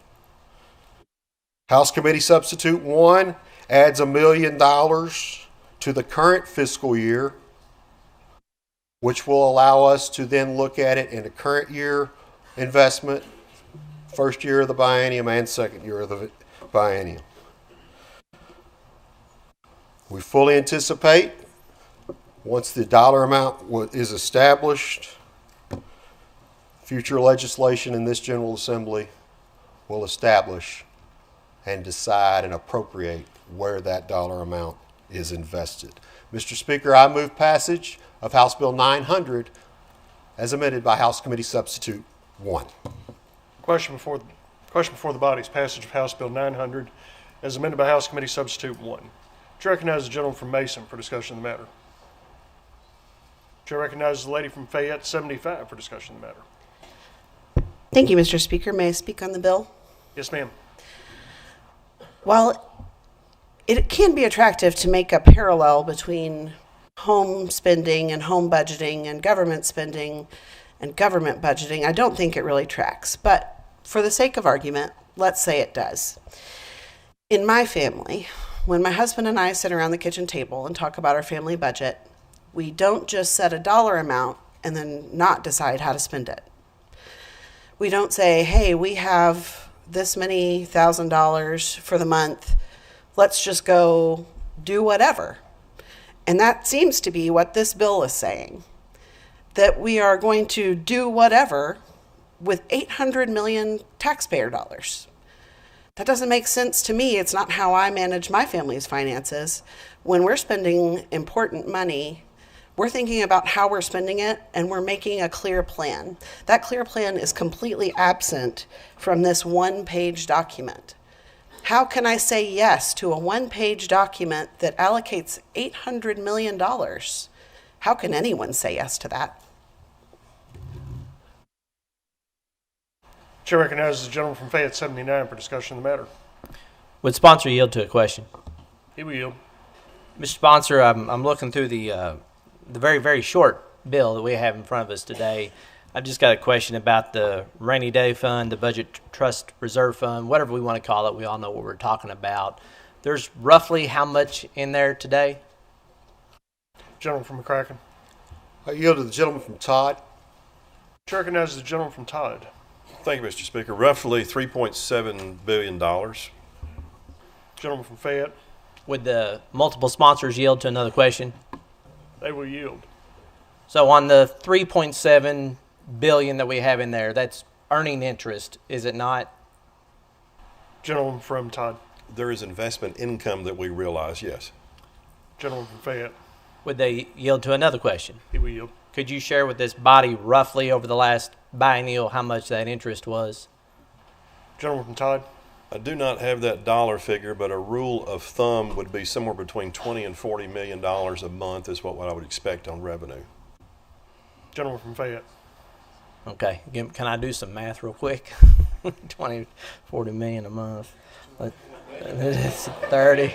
Speaker 4: House Committee Substitute 1 adds $1 million to the current fiscal year, which will allow us to then look at it in a current year investment, first year of the biennium and second year of the biennium. We fully anticipate once the dollar amount is established, future legislation in this General Assembly will establish and decide and appropriate where that dollar amount is invested. Mr. Speaker, I move passage of House Bill 900 as amended by House Committee Substitute 1.
Speaker 1: Question before the body is passage of House Bill 900 as amended by House Committee Substitute 1. Chair recognizes the gentleman from Mason for discussion of the matter. Chair recognizes the lady from Fayette 75 for discussion of the matter.
Speaker 13: Thank you, Mr. Speaker. May I speak on the bill?
Speaker 1: Yes, ma'am.
Speaker 13: While it can be attractive to make a parallel between home spending and home budgeting and government spending and government budgeting, I don't think it really tracks. But for the sake of argument, let's say it does. In my family, when my husband and I sit around the kitchen table and talk about our family budget, we don't just set a dollar amount and then not decide how to spend it. We don't say, hey, we have this many $1,000 for the month. Let's just go do whatever. And that seems to be what this bill is saying. that we are going to do whatever with 800 million taxpayer dollars. That doesn't make sense to me. It's not how I manage my family's finances. When we're spending important money, we're thinking about how we're spending it, and we're making a clear plan. That clear plan is completely absent from this one-page document. How can I say yes to a one-page document that allocates $800 million? How can anyone say yes to that?
Speaker 1: Chair recognizes the gentleman from Fayette 79 for discussion of the matter.
Speaker 14: Would sponsor yield to a question?
Speaker 1: He will yield.
Speaker 14: Mr. Sponsor, I'm looking through the very, very short bill that we have in front of us today. I've just got a question about the rainy day fund, the budget trust reserve fund, whatever we want to call it. We all know what we're talking about. There's roughly how much in there today?
Speaker 1: Gentleman from McCracken.
Speaker 4: I yield to the gentleman from Todd.
Speaker 1: Chair recognizes the gentleman from Todd.
Speaker 15: Thank you, Mr. Speaker. Roughly $3.7 billion.
Speaker 1: Gentleman from Fayette.
Speaker 14: Would the multiple sponsors yield to another question?
Speaker 1: They will yield.
Speaker 14: So on the $3.7 billion that we have in there, that's earning interest, is it not?
Speaker 1: Gentleman from Todd.
Speaker 15: There is investment income that we realize, yes.
Speaker 1: Gentleman from Fayette.
Speaker 14: Would they yield to another question?
Speaker 1: He will yield.
Speaker 14: Could you share with this body roughly over the last biennial how much that interest was?
Speaker 1: Gentleman from Todd.
Speaker 15: I do not have that dollar figure, but a rule of thumb would be somewhere between $20 and $40 million a month is what I would expect on revenue.
Speaker 1: Gentleman from Fayette.
Speaker 14: Okay, can I do some math real quick? 20, 40 million a month. It's 30.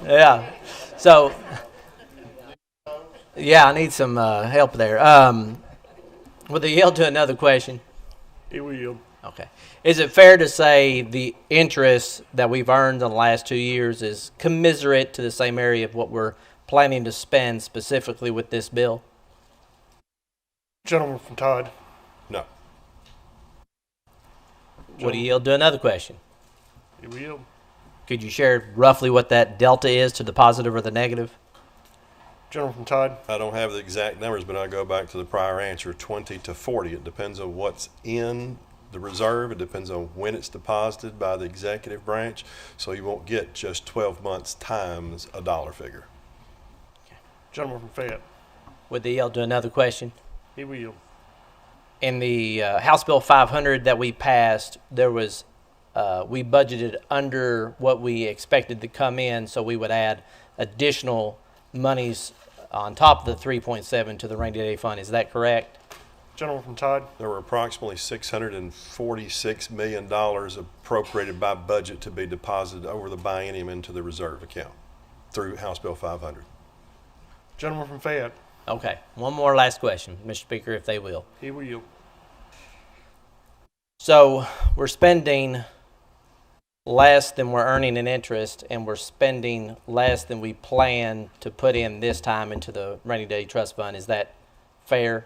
Speaker 14: Yeah. So, yeah, I need some help there. Would they yield to another question?
Speaker 1: He will yield.
Speaker 14: Okay. Is it fair to say the interest that we've earned in the last 2 years is commensurate to the same area of what we're planning to spend specifically with this bill?
Speaker 1: Gentleman from Todd.
Speaker 15: No.
Speaker 14: Would he yield to another question?
Speaker 1: He will yield.
Speaker 14: Could you share roughly what that delta is to the positive or the negative?
Speaker 1: Gentleman from Todd.
Speaker 15: I don't have the exact numbers, but I go back to the prior answer, 20 to 40. It depends on what's in the reserve. It depends on when it's deposited by the executive branch. So you won't get just 12 months times a dollar figure.
Speaker 1: Gentleman from Fayette.
Speaker 14: Would they yield to another question?
Speaker 1: He will yield.
Speaker 14: In the House Bill 500 that we passed, there was we budgeted under what we expected to come in, so we would add additional monies on top of the 3.7 to the rainy day fund. Is that correct?
Speaker 1: Gentleman from Todd.
Speaker 15: There were approximately $646 million appropriated by budget to be deposited over the biennium into the reserve account through House Bill 500.
Speaker 1: Gentleman from Fayette.
Speaker 14: Okay. One more last question, Mr. Speaker, if they will.
Speaker 1: He will yield.
Speaker 14: So we're spending less than we're earning in interest, and we're spending less than we plan to put in this time into the rainy day trust fund. Is that fair?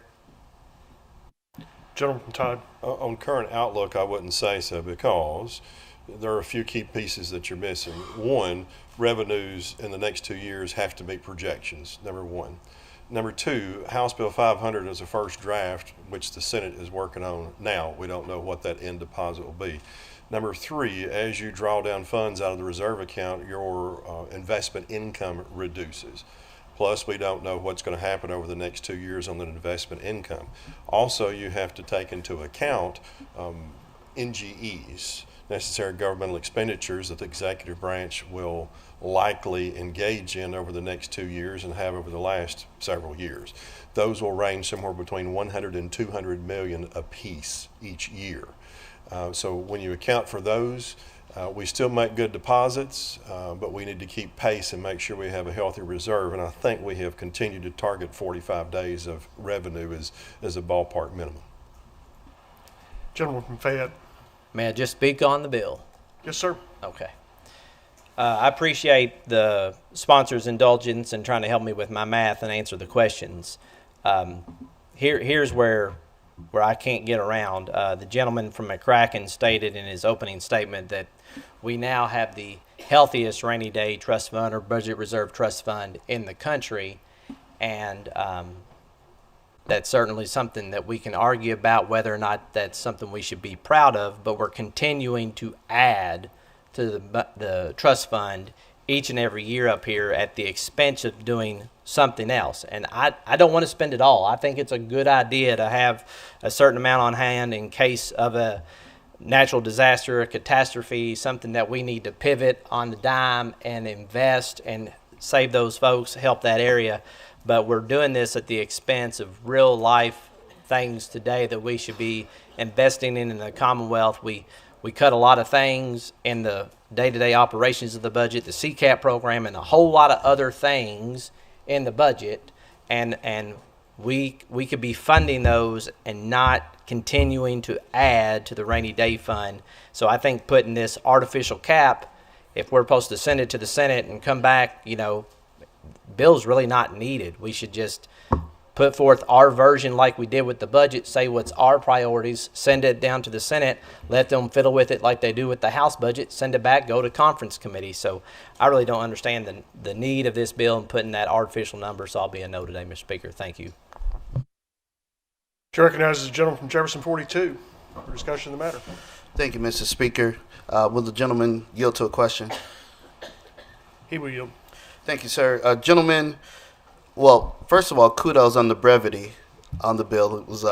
Speaker 1: Gentleman from Todd.
Speaker 15: On current outlook, I wouldn't say so because there are a few key pieces that you're missing. One, revenues in the next 2 years have to meet projections, number one. Number two, House Bill 500 is a first draft, which the Senate is working on now. We don't know what that end deposit will be. Number three, as you draw down funds out of the reserve account, your investment income reduces. Plus, we don't know what's going to happen over the next 2 years on the investment income. Also, you have to take into account NGEs, necessary governmental expenditures, that the executive branch will likely engage in over the next 2 years and have over the last several years. Those will range somewhere between 100 and 200 million apiece each year. So when you account for those, we still make good deposits, but we need to keep pace and make sure we have a healthy reserve. And I think we have continued to target 45 days of revenue as a ballpark minimum.
Speaker 1: Gentleman from Fayette.
Speaker 14: May I just speak on the bill?
Speaker 1: Yes, sir.
Speaker 14: Okay. I appreciate the sponsor's indulgence in trying to help me with my math and answer the questions. Here's where I can't get around. The gentleman from McCracken stated in his opening statement that we now have the healthiest rainy day trust fund or budget reserve trust fund in the country, and that's certainly something that we can argue about whether or not that's something we should be proud of, but we're continuing to add to the trust fund each and every year up here at the expense of doing something else. And I don't want to spend it all. I think it's a good idea to have a certain amount on hand in case of a natural disaster, a catastrophe, something that we need to pivot on the dime and invest and save those folks, help that area. But we're doing this at the expense of real life things today that we should be investing in the Commonwealth. We cut a lot of things in the day-to-day operations of the budget, the CCAP program, and a whole lot of other things in the budget, and we could be funding those and not continuing to add to the rainy day fund. So I think putting this artificial cap, if we're supposed to send it to the Senate and come back, bill's really not needed. We should just put forth our version like we did with the budget, say what's our priorities, send it down to the Senate, let them fiddle with it like they do with the House budget, send it back, go to conference committee. So I really don't understand the need of this bill and putting that artificial number, so I'll be a no today, Mr. Speaker. Thank you.
Speaker 1: Chair recognizes the gentleman from Jefferson 42 for discussion of the matter.
Speaker 10: Thank you, Mr. Speaker. Will the gentleman yield to a question?
Speaker 1: He will yield.
Speaker 10: Thank you, sir. Gentlemen, well, first of all, kudos on the brevity on the bill. It was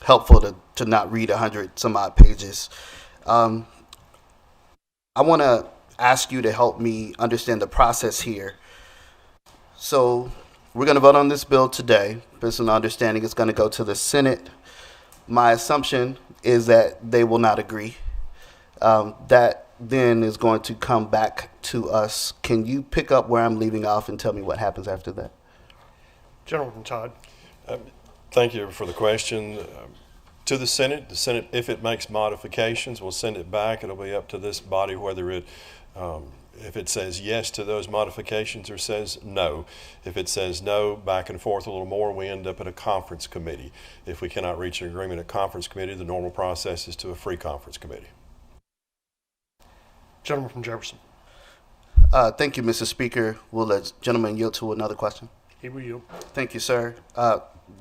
Speaker 10: helpful to not read 100 some odd pages. I want to ask you to help me understand the process here. So we're going to vote on this bill today. Based on understanding, it's going to go to the Senate. My assumption is that they will not agree. That then is going to come back to us. Can you pick up where I'm leaving off and tell me what happens after that?
Speaker 1: Gentleman from Todd.
Speaker 15: Thank you for the question. To the Senate, if it makes modifications, will send it back. It'll be up to this body whether if it says yes to those modifications or says no. If it says no, back and forth a little more, we end up at a conference committee. If we cannot reach an agreement at conference committee, the normal process is to a free conference committee.
Speaker 1: Gentleman from Jefferson.
Speaker 10: Thank you, Mr. Speaker. Will the gentleman yield to another question?
Speaker 1: He will yield.
Speaker 10: Thank you, sir.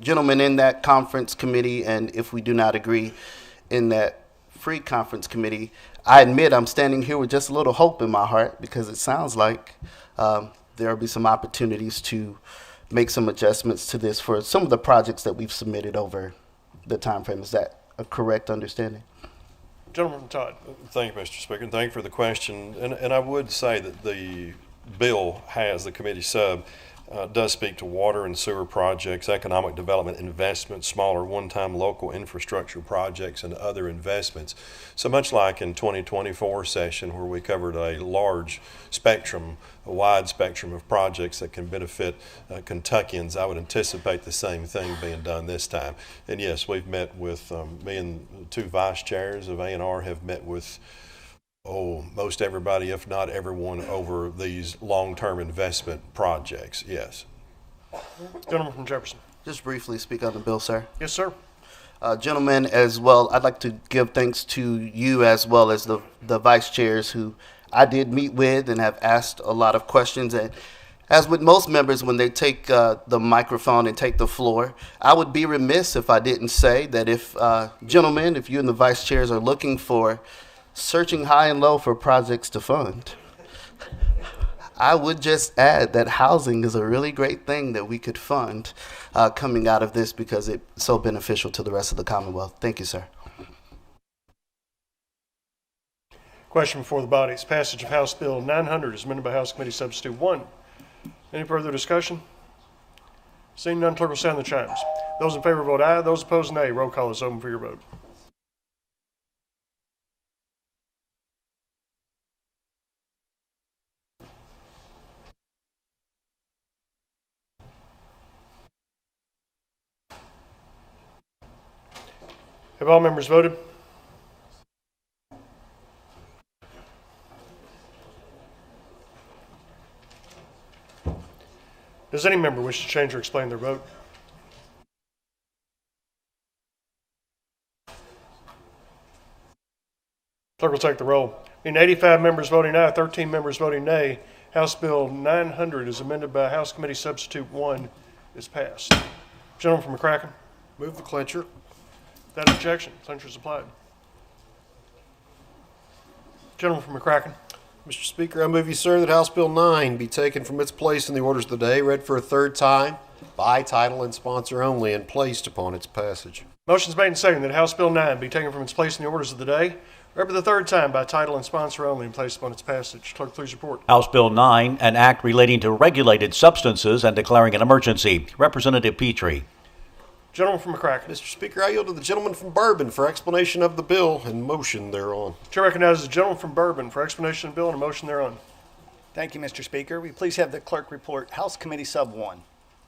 Speaker 10: Gentlemen, in that conference committee, and if we do not agree in that free conference committee, I admit I'm standing here with just a little hope in my heart because it sounds like there will be some opportunities to make some adjustments to this for some of the projects that we've submitted over the time frame. Is that a correct understanding?
Speaker 1: Gentleman from Todd.
Speaker 15: Thank you, Mr. Speaker, and thank you for the question. And I would say that the bill has, the committee sub, does speak to water and sewer projects, economic development investments, smaller one-time local infrastructure projects, and other investments. So much like in 2024 session where we covered a large spectrum, a wide spectrum of projects that can benefit Kentuckians, I would anticipate the same thing being done this time. And yes, we've met with, me and the two vice chairs of A&R have met with most everybody, if not everyone, over these long-term investment projects, yes.
Speaker 1: Gentleman from Jefferson.
Speaker 10: Just briefly speak on the bill, sir.
Speaker 1: Yes, sir.
Speaker 10: Gentlemen, as well, I'd like to give thanks to you as well as the vice chairs who I did meet with and have asked a lot of questions. And as with most members, when they take the microphone and take the floor, I would be remiss if I didn't say that if, gentlemen, if you and the vice chairs are looking for searching high and low for projects to fund, I would just add that housing is a really great thing that we could fund coming out of this because it's so beneficial to the rest of the Commonwealth. Thank you, sir.
Speaker 1: Question before the body is passage of House Bill 900 as amended by House Committee Substitute 1. Any further discussion? Seeing none, clerk will sound the chimes. Those in favor vote aye. Those opposed, nay. Roll call is open for your vote. Have all members voted? Does any member wish to change or explain their vote? Clerk will take the roll. In 85 members voting aye, 13 members voting nay, House Bill 900 as amended by House Committee Substitute 1 is passed. Gentleman from McCracken. Move the clincher. Without objection, clincher is applied. Gentleman from McCracken.
Speaker 4: Mr. Speaker, I move you, sir, that House Bill 9 be taken from its place in the orders of the day, read for a third time, by title and sponsor only, and placed upon its passage.
Speaker 1: Motion's made and seconded that House Bill 9 be taken from its place in the orders of the day, read for the third time by title and sponsor only, and placed upon its passage. Clerk, please report.
Speaker 6: House Bill 9, an act relating to regulated substances and declaring an emergency. Representative Petrie.
Speaker 1: Gentleman from McCracken.
Speaker 4: Mr. Speaker, I yield to the gentleman from Bourbon for explanation of the bill and motion thereon.
Speaker 1: Chair recognizes the gentleman from Bourbon for explanation of the bill and a motion thereon.
Speaker 16: Thank you, Mr. Speaker. Will you please have the clerk report House Committee Sub 1?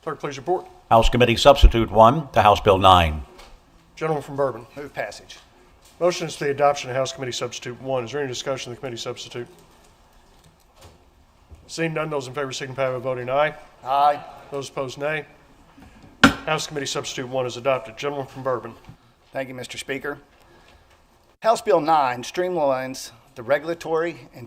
Speaker 1: Clerk, please report.
Speaker 6: House Committee Substitute 1 to House Bill 9.
Speaker 1: Gentleman from Bourbon.
Speaker 16: Move passage.
Speaker 1: Motion is for the adoption of House Committee Substitute 1. Is there any discussion of the committee substitute? Seeing none, those in favor signify by voting aye.
Speaker 16: Aye.
Speaker 1: Those opposed, nay. House Committee Substitute 1 is adopted. Gentleman from Bourbon.
Speaker 16: Thank you, Mr. Speaker. House Bill 9 streamlines the regulatory and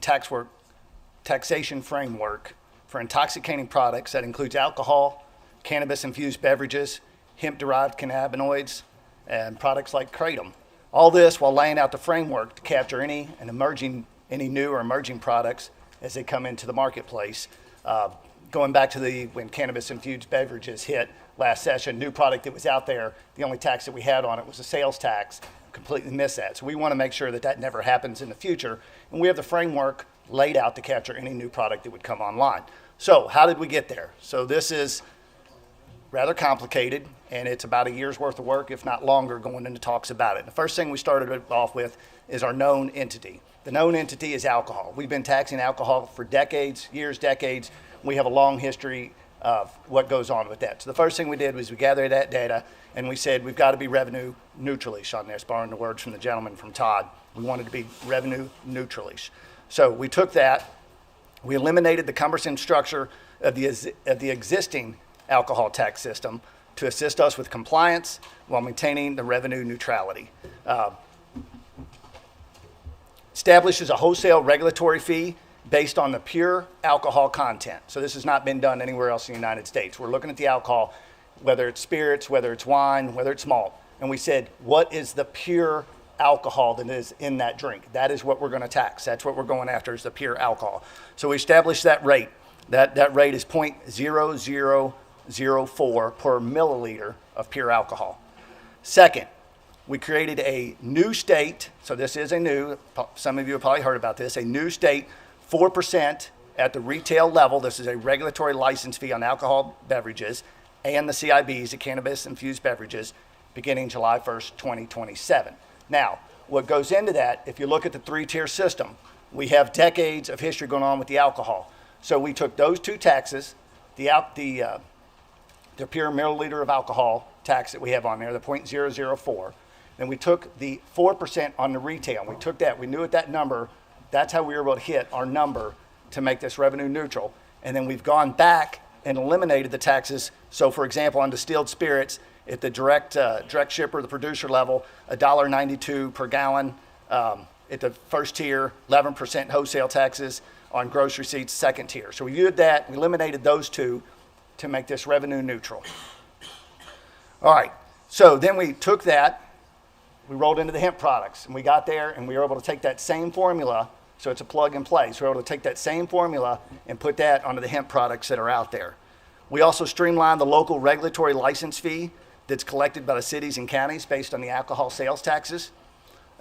Speaker 16: taxation framework for intoxicating products that includes alcohol, cannabis-infused beverages, hemp-derived cannabinoids, and products like kratom. All this while laying out the framework to capture any new or emerging products as they come into the marketplace. Going back to when cannabis-infused beverages hit last session, new product that was out there, the only tax that we had on it was a sales tax. Completely missed that. So we want to make sure that that never happens in the future. And we have the framework laid out to capture any new product that would come online. So how did we get there? So this is rather complicated, and it's about a year's worth of work, if not longer, going into talks about it. The first thing we started off with is our known entity. The known entity is alcohol. We've been taxing alcohol for decades, decades. We have a long history of what goes on with that. So the first thing we did was we gathered that data, and we said we've got to be revenue neutral-ish on this, borrowing the words from the gentleman from Todd. We wanted to be revenue neutral-ish. So we took that, we eliminated the cumbersome structure of the existing alcohol tax system to assist us with compliance while maintaining the revenue neutrality. Establishes a wholesale regulatory fee based on the pure alcohol content. So this has not been done anywhere else in the United States. We're looking at the alcohol, whether it's spirits, whether it's wine, whether it's malt, and we said, what is the pure alcohol that is in that drink? That is what we're going to tax. That's what we're going after, is the pure alcohol. So we established that rate. That rate is 0.0004 per milliliter of pure alcohol. Second, we created a new state, so this is a new, some of you have probably heard about this, a new state, 4% at the retail level. This is a regulatory license fee on alcohol beverages and the CIBs, the cannabis-infused beverages, beginning July 1st, 2027. Now, what goes into that, if you look at the three-tier system, we have decades of history going on with the alcohol. So we took those two taxes, the pure milliliter of alcohol tax that we have on there, the 0.004, then we took the 4% on the retail. We took that, we knew at that number, that's how we were able to hit our number to make this revenue neutral. And then we've gone back and eliminated the taxes. So for example, on distilled spirits, at the direct shipper, the producer level, $1.92 per gallon. At the first tier, 11% wholesale taxes. On gross receipts, second tier. So we did that, we eliminated those two to make this revenue neutral. All right, so then we took that, we rolled into the hemp products, and we got there and we were able to take that same formula, so it's a plug and play. So we were able to take that same formula and put that onto the hemp products that are out there. We also streamlined the local regulatory license fee that's collected by the cities and counties based on the alcohol sales taxes.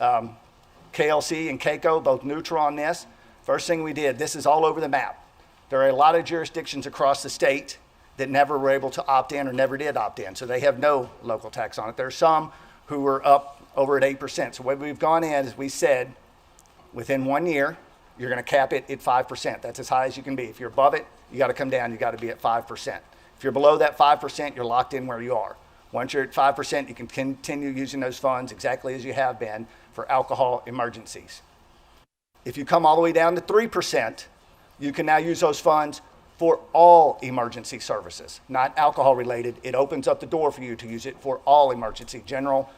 Speaker 16: KLC and KCO, both neutral on this. First thing we did, this is all over the map. There are a lot of jurisdictions across the state that never were able to opt in or never did opt in, so they have no local tax on it. There are some who were up over at 8%. So what we've gone in is we said, within 1 year, you're going to cap it at 5%. That's as high as you can be. If you're above it, you got to come down, you got to be at 5%. If you're below that 5%, you're locked in where you are. Once you're at 5%, you can continue using those funds exactly as you have been for alcohol emergencies. If you come all the way down to 3%, you can now use those funds for all emergency services, not alcohol related. It opens up the door for you to use it for all emergency, general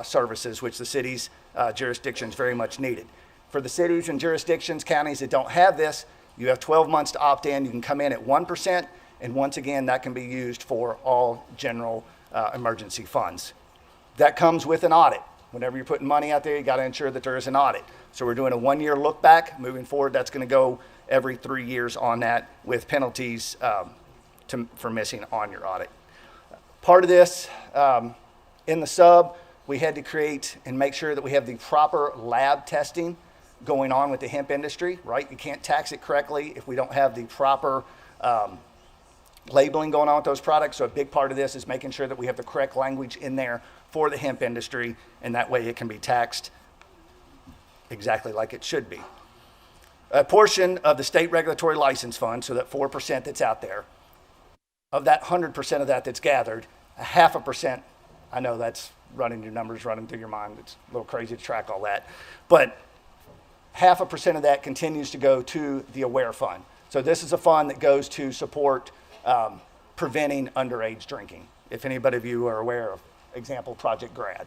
Speaker 16: services, which the city's jurisdictions very much needed. For the cities and jurisdictions, counties that don't have this, you have 12 months to opt in. You can come in at 1%, and once again, that can be used for all general emergency funds. That comes with an audit. Whenever you're putting money out there, you got to ensure that there is an audit. So we're doing a 1-year look back. Moving forward, that's going to go every 3 years on that with penalties for missing on your audit. Part of this, in the sub, we had to create and make sure that we have the proper lab testing going on with the hemp industry, right? You can't tax it correctly if we don't have the proper labeling going on with those products. So a big part of this is making sure that we have the correct language in there for the hemp industry, and that way it can be taxed exactly like it should be. A portion of the state regulatory license fund, so that 4% that's out there, of that 100% of that that's gathered, 0.5%, I know that's running your numbers, running through your mind. It's a little crazy to track all that. But 0.5% of that continues to go to the AWARE fund. So this is a fund that goes to support preventing underage drinking. If anybody of you are aware of, example, Project Grad.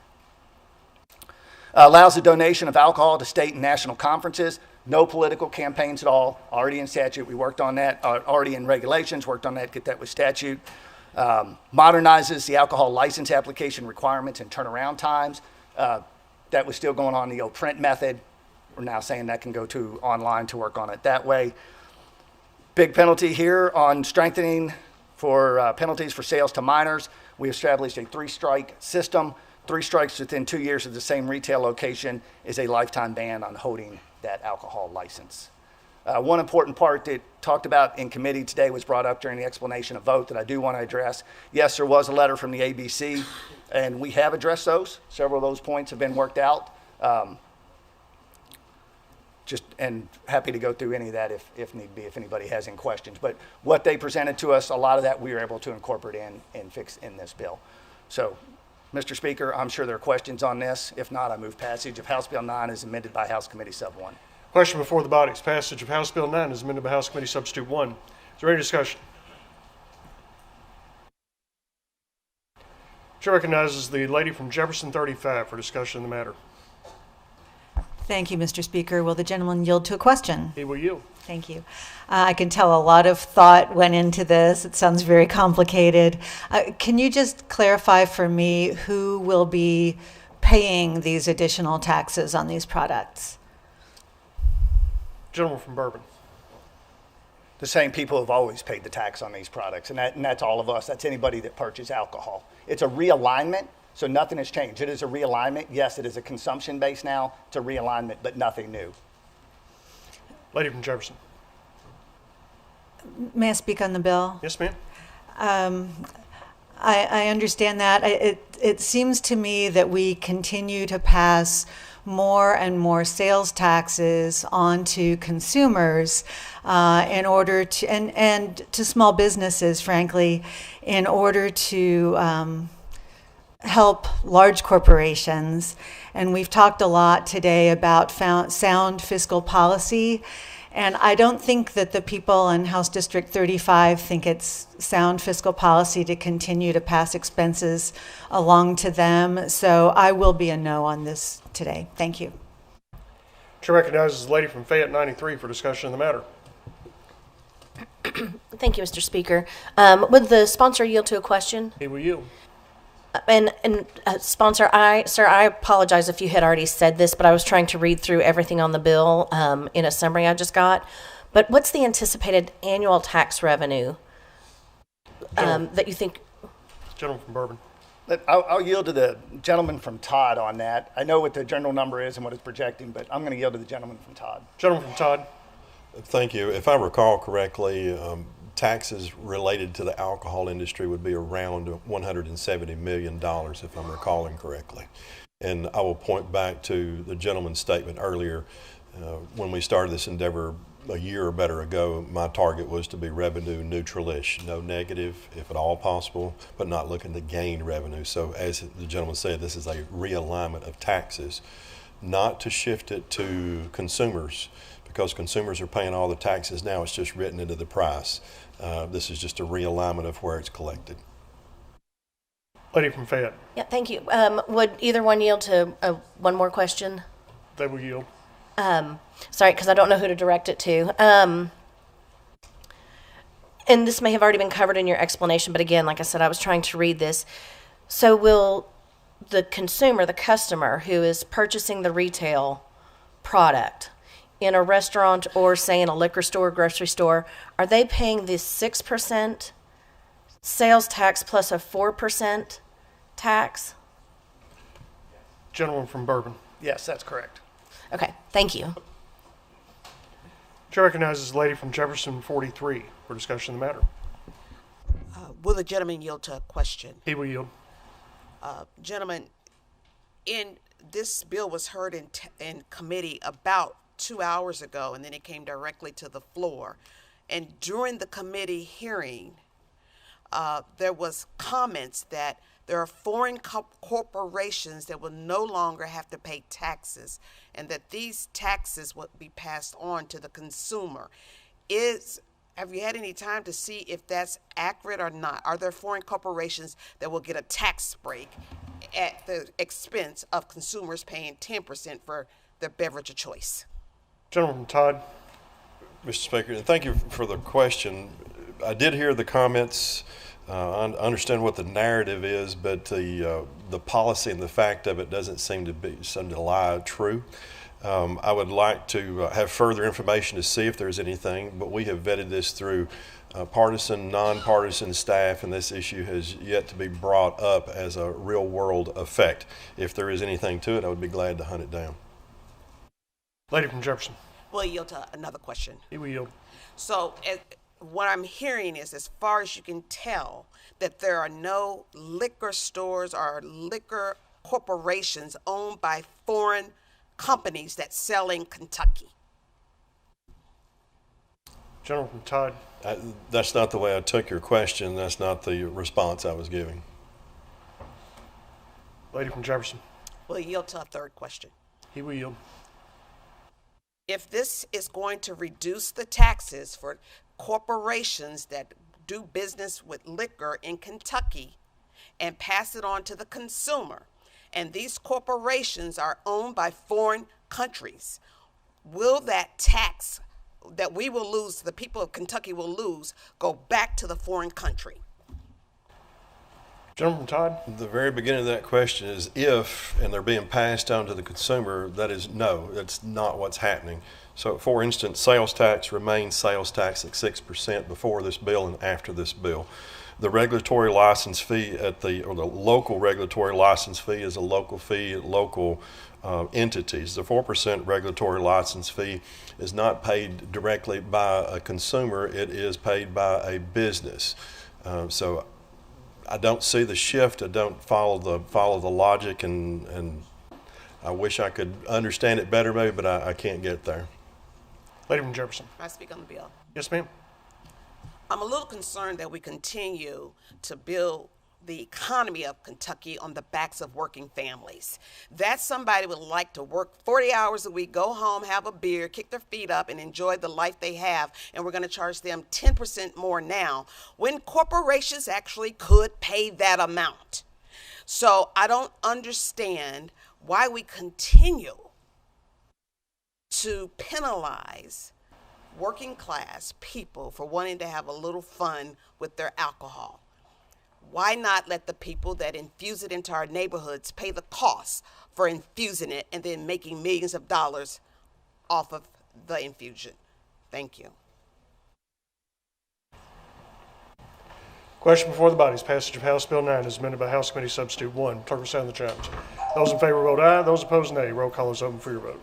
Speaker 16: Allows the donation of alcohol to state and national conferences. No political campaigns at all. Already in statute. We worked on that. Already in regulations. Worked on that. Get that with statute. Modernizes the alcohol license application requirements and turnaround times. That was still going on the old print method. We're now saying that can go to online to work on it that way. Big penalty here on strengthening for penalties for sales to minors. We established a 3-strike system. 3 strikes within 2 years of the same retail location is a lifetime ban on holding that alcohol license. One important part that talked about in committee today was brought up during the explanation of vote that I do want to address. Yes, there was a letter from the ABC, and we have addressed those. Several of those points have been worked out. And happy to go through any of that if need be, if anybody has any questions. But what they presented to us, a lot of that we were able to incorporate in and fix in this bill. So, Mr. Speaker, I'm sure there are questions on this. If not, I move passage of House Bill 9 as amended by House Committee Sub 1.
Speaker 1: Question before the body is passage of House Bill 9 as amended by House Committee Substitute 1. Is there any discussion? Chair recognizes the lady from Jefferson 35 for discussion of the matter.
Speaker 17: Thank you, Mr. Speaker. Will the gentleman yield to a question?
Speaker 1: He will yield.
Speaker 17: Thank you. I can tell a lot of thought went into this. It sounds very complicated. Can you just clarify for me who will be paying these additional taxes on these products?
Speaker 1: Gentleman from Bourbon.
Speaker 16: The same people have always paid the tax on these products, and that's all of us. That's anybody that purchases alcohol. It's a realignment. So nothing has changed. It is a realignment. Yes, it is a consumption base now. It's a realignment, but nothing new.
Speaker 1: Lady from Jefferson.
Speaker 17: May I speak on the bill?
Speaker 1: Yes, ma'am.
Speaker 17: I understand that. It seems to me that we continue to pass more and more sales taxes onto consumers in order to, and to small businesses, frankly, in order to help large corporations. And we've talked a lot today about sound fiscal policy. And I don't think that the people in House District 35 think it's sound fiscal policy to continue to pass expenses along to them. So I will be a no on this today. Thank you.
Speaker 1: Chair recognizes the lady from Fayette 93 for discussion of the matter.
Speaker 8: Thank you, Mr. Speaker. Would the sponsor yield to a question?
Speaker 1: He will yield.
Speaker 8: And sponsor, sir, I apologize if you had already said this, but I was trying to read through everything on the bill in a summary I just got. But what's the anticipated annual tax revenue that you think?
Speaker 1: Gentleman from Bourbon.
Speaker 16: I'll yield to the gentleman from Todd on that. I know what the general number is and what it's projecting, but I'm going to yield to the gentleman from Todd.
Speaker 1: Gentleman from Todd.
Speaker 15: Thank you. If I recall correctly, taxes related to the alcohol industry would be around $170 million, if I'm recalling correctly. And I will point back to the gentleman's statement earlier. When we started this endeavor a year or better ago, my target was to be revenue neutral-ish, no negative, if at all possible, but not looking to gain revenue. So as the gentleman said, this is a realignment of taxes, not to shift it to consumers, because consumers are paying all the taxes now. It's just written into the price. This is just a realignment of where it's collected.
Speaker 1: Lady from Fayette.
Speaker 8: Yeah, thank you. Would either one yield to one more question?
Speaker 1: They will yield.
Speaker 8: Sorry, because I don't know who to direct it to. And this may have already been covered in your explanation, but again, like I said, I was trying to read this. So will the consumer, the customer who is purchasing the retail product in a restaurant or say in a liquor store, grocery store, are they paying this 6% sales tax plus a 4% tax?
Speaker 1: Gentleman from Bourbon.
Speaker 16: Yes, that's correct.
Speaker 8: Okay, thank you.
Speaker 1: Chair recognizes the lady from Jefferson 43 for discussion of the matter.
Speaker 18: Will the gentleman yield to a question?
Speaker 1: He will yield.
Speaker 18: Gentlemen, this bill was heard in committee about 2 hours ago, and then it came directly to the floor. And during the committee hearing, there was comments that there are foreign corporations that will no longer have to pay taxes, and that these taxes will be passed on to the consumer. Have you had any time to see if that's accurate or not? Are there foreign corporations that will get a tax break at the expense of consumers paying 10% for their beverage of choice?
Speaker 1: Gentleman from Todd.
Speaker 15: Mr. Speaker, and thank you for the question. I did hear the comments. I understand what the narrative is, but the policy and the fact of it doesn't seem to lie true. I would like to have further information to see if there's anything, but we have vetted this through partisan, nonpartisan staff, and this issue has yet to be brought up as a real-world effect. If there is anything to it, I would be glad to hunt it down.
Speaker 1: Lady from Jefferson.
Speaker 18: Will you yield to another question?
Speaker 1: He will yield.
Speaker 18: So what I'm hearing is, as far as you can tell, that there are no liquor stores or liquor corporations owned by foreign companies that sell in Kentucky.
Speaker 1: Gentleman from Todd.
Speaker 15: That's not the way I took your question. That's not the response I was giving.
Speaker 1: Lady from Jefferson.
Speaker 18: Will you yield to a third question?
Speaker 1: He will yield.
Speaker 18: If this is going to reduce the taxes for corporations that do business with liquor in Kentucky and pass it on to the consumer, and these corporations are owned by foreign countries, will that tax that we will lose, the people of Kentucky will lose, go back to the foreign country?
Speaker 1: Gentleman from Todd.
Speaker 15: The very beginning of that question is if, and they're being passed on to the consumer. That is no, that's not what's happening. So, for instance, sales tax remains sales tax at 6% before this bill and after this bill. The regulatory license fee or the local regulatory license fee is a local fee at local entities. The 4% regulatory license fee is not paid directly by a consumer. It is paid by a business. So I don't see the shift. I don't follow the logic, and I wish I could understand it better maybe, but I can't get there.
Speaker 1: Lady from Jefferson.
Speaker 18: Can I speak on the bill?
Speaker 1: Yes, ma'am.
Speaker 18: I'm a little concerned that we continue to build the economy of Kentucky on the backs of working families. That somebody would like to work 40 hours a week, go home, have a beer, kick their feet up, and enjoy the life they have, and we're going to charge them 10% more now when corporations actually could pay that amount. So I don't understand why we continue to penalize working class people for wanting to have a little fun with their alcohol. Why not let the people that infuse it into our neighborhoods pay the cost for infusing it and then making millions of dollars off of the infusion? Thank you.
Speaker 1: Question before the body is passage of House Bill 9 as amended by House Committee Substitute 1. Clerk will sound the chimes. Those in favor vote aye. Those opposed nay. Roll call is open for your vote.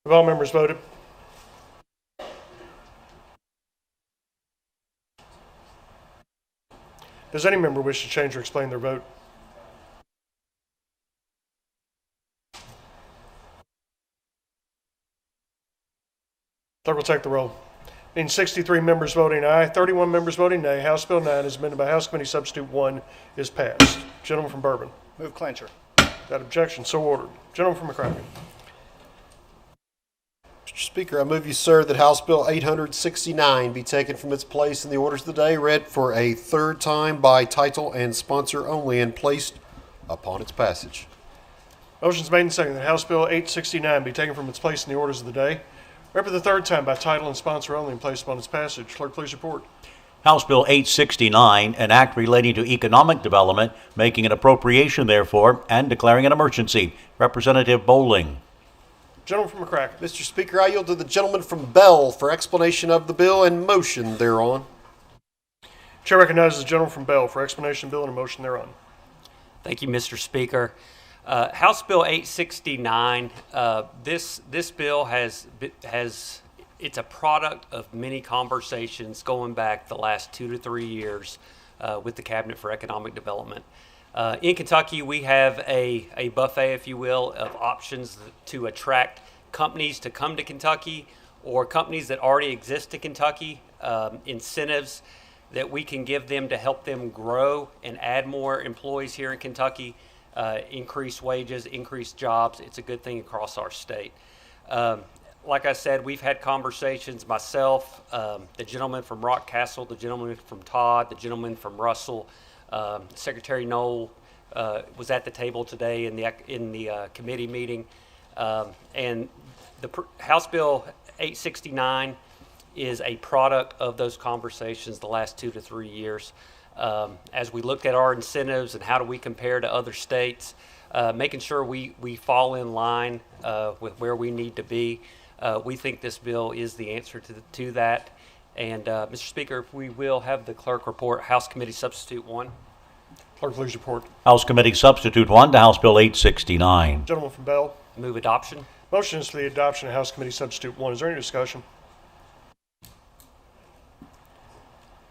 Speaker 1: Have all members voted? Does any member wish to change or explain their vote? Clerk will take the roll. Being 63 members voting aye, 31 members voting nay, House Bill 9 as amended by House Committee Substitute 1 is passed. Gentleman from Bourbon.
Speaker 16: Move clincher.
Speaker 1: Without objection, so ordered. Gentleman from McCracken.
Speaker 12: Mr.
Speaker 4: Speaker, I move you, sir, that House Bill 869 be taken from its place in the orders of the day, read for a third time by title and sponsor only, and placed upon its passage.
Speaker 1: Motion's made and seconded that House Bill 869 be taken from its place in the orders of the day, read for the third time by title and sponsor only, and placed upon its passage. Clerk, please report.
Speaker 6: House Bill 869, an act relating to economic development, making an appropriation therefore, and declaring an emergency. Representative Bowling.
Speaker 1: Gentleman from McCracken.
Speaker 4: Mr. Speaker, I yield to the gentleman from Bell for explanation of the bill and motion thereon.
Speaker 1: Chair recognizes the gentleman from Bell for explanation of the bill and a motion thereon.
Speaker 19: Thank you, Mr. Speaker. House Bill 869, this bill it's a product of many conversations going back the last 2 to 3 years with the Cabinet for Economic Development. In Kentucky, we have a buffet, if you will, of options to attract companies to come to Kentucky or companies that already exist in Kentucky, incentives that we can give them to help them grow and add more employees here in Kentucky, increase wages, increase jobs. It's a good thing across our state. Like I said, we've had conversations, myself, the gentleman from Rock Castle, the gentleman from Todd, the gentleman from Russell, Secretary Knoll was at the table today in the committee meeting, and the House Bill 869 is a product of those conversations the last 2 to 3 years. As we looked at our incentives and how do we compare to other states, making sure we fall in line with where we need to be. We think this bill is the answer to that. And Mr. Speaker, if we will have the clerk report House Committee Substitute 1.
Speaker 1: Clerk, please report.
Speaker 6: House Committee Substitute 1 to House Bill 869.
Speaker 1: Gentleman from Bell.
Speaker 19: Move adoption.
Speaker 1: Motion is for the adoption of House Committee Substitute 1. Is there any discussion?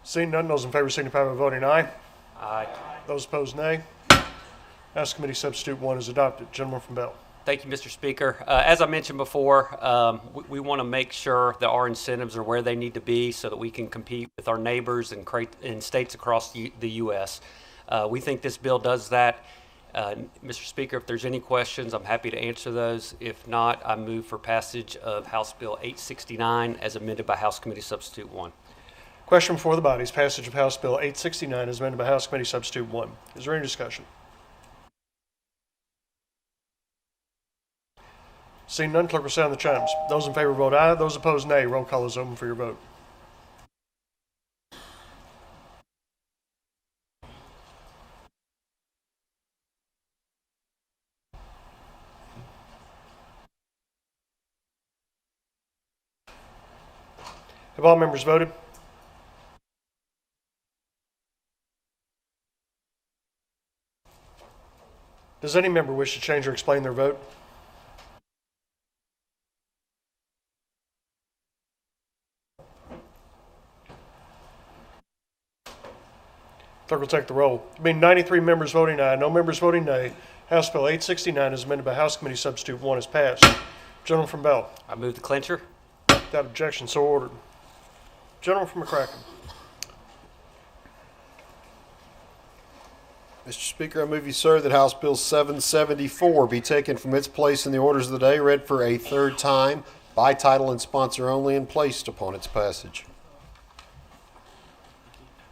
Speaker 1: Seeing none, those in favor signify by voting aye.
Speaker 19: Aye.
Speaker 1: Those opposed, nay. House Committee Substitute 1 is adopted. Gentleman from Bell.
Speaker 19: Thank you, Mr. Speaker. As I mentioned before, we want to make sure that our incentives are where they need to be so that we can compete with our neighbors and states across the U.S. We think this bill does that. Mr. Speaker, if there's any questions, I'm happy to answer those. If not, I move for passage of House Bill 869 as amended by House Committee Substitute 1.
Speaker 1: Question before the body is passage of House Bill 869 as amended by House Committee Substitute 1. Is there any discussion? Seeing none, clerk will sound the chimes. Those in favor vote aye. Those opposed, nay. Roll call is open for your vote. Have all members voted? Does any member wish to change or explain their vote? Clerk will take the roll. Being 93 members voting aye, no members voting nay, House Bill 869 as amended by House Committee Substitute 1 is passed. Gentleman from Bell.
Speaker 19: I move the clincher.
Speaker 1: Without objection, so ordered. Gentleman from McCracken.
Speaker 4: Mr. Speaker, I move you, sir, that House Bill 774 be taken from its place in the orders of the day, read for a third time, by title and sponsor only, and placed upon its passage.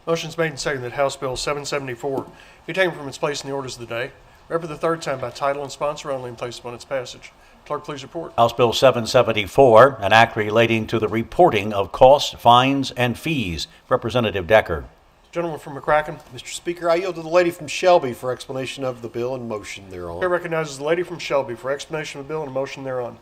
Speaker 1: Motion's made and seconded that House Bill 774 be taken from its place in the orders of the day, read for the third time by title and sponsor only, and placed upon its passage. Clerk, please report.
Speaker 6: House Bill 774, an act relating to the reporting of costs, fines, and fees. Representative Decker.
Speaker 1: Gentleman from McCracken.
Speaker 4: Mr. Speaker, I yield to the lady from Shelby for explanation of the bill and motion thereon.
Speaker 1: Chair recognizes the lady from Shelby for explanation of the bill and a motion thereon.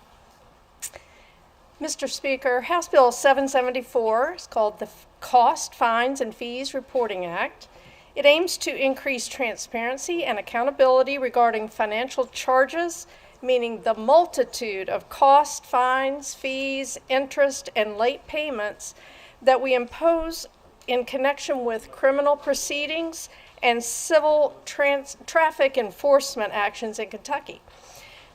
Speaker 20: Mr. Speaker, House Bill 774 is called the Cost, Fines, and Fees Reporting Act. It aims to increase transparency and accountability regarding financial charges, meaning the multitude of cost, fines, fees, interest, and late payments that we impose in connection with criminal proceedings and civil traffic enforcement actions in Kentucky.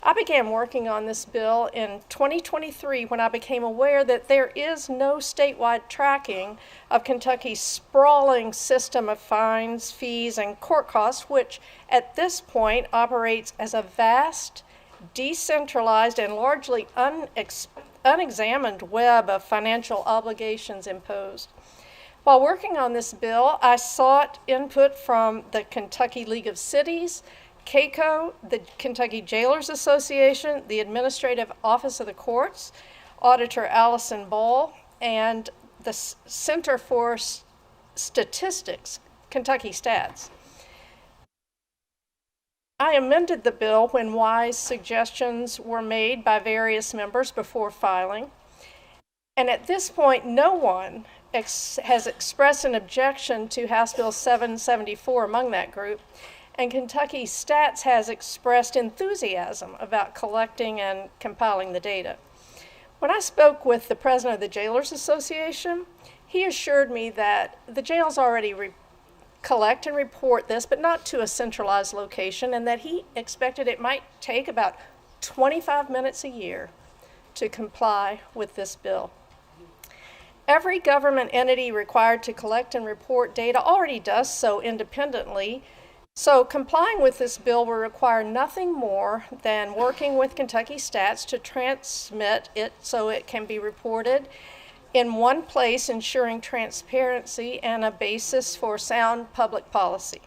Speaker 20: I began working on this bill in 2023 when I became aware that there is no statewide tracking of Kentucky's sprawling system of fines, fees, and court costs, which at this point operates as a vast, decentralized, and largely unexamined web of financial obligations imposed. While working on this bill, I sought input from the Kentucky League of Cities, CAECO, the Kentucky Jailers Association, the Administrative Office of the Courts, Auditor Allison Ball, and the Center for Statistics, Kentucky Stats. I amended the bill when wise suggestions were made by various members before filing. And at this point, no one has expressed an objection to House Bill 774 among that group. And Kentucky Stats has expressed enthusiasm about collecting and compiling the data. When I spoke with the president of the Jailers Association, he assured me that the jails already collect and report this, but not to a centralized location, and that he expected it might take about 25 minutes a year to comply with this bill. Every government entity required to collect and report data already does so independently, so complying with this bill will require nothing more than working with Kentucky Stats to transmit it so it can be reported in one place, ensuring transparency and a basis for sound public policy.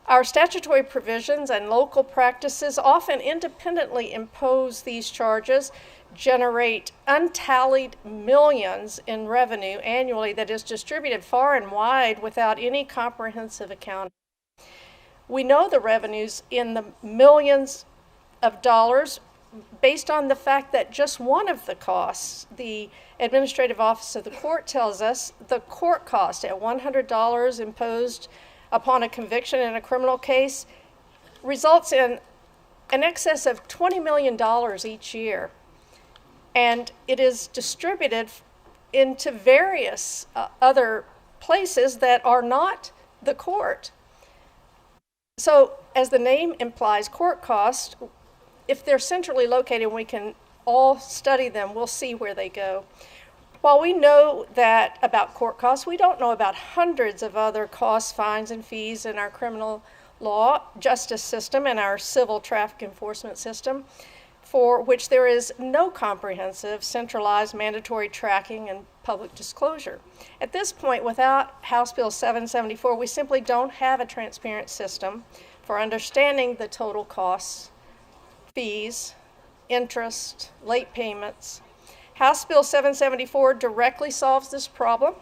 Speaker 20: Our statutory provisions and local practices often independently impose these charges, generate untallied millions in revenue annually that is distributed far and wide without any comprehensive accounting. We know the revenues in the millions of dollars based on the fact that just one of the costs, the Administrative Office of the Court tells us, the court cost at $100 imposed upon a conviction in a criminal case results in an excess of $20 million each year. And it is distributed into various other places that are not the court. So, as the name implies, court costs, if they're centrally located and we can all study them, we'll see where they go. While we know that about court costs, we don't know about hundreds of other costs, fines, and fees in our criminal law justice system and our civil traffic enforcement system, for which there is no comprehensive, centralized, mandatory tracking and public disclosure. At this point, without House Bill 774, we simply don't have a transparent system for understanding the total costs, fees, interest, late payments. House Bill 774 directly solves this problem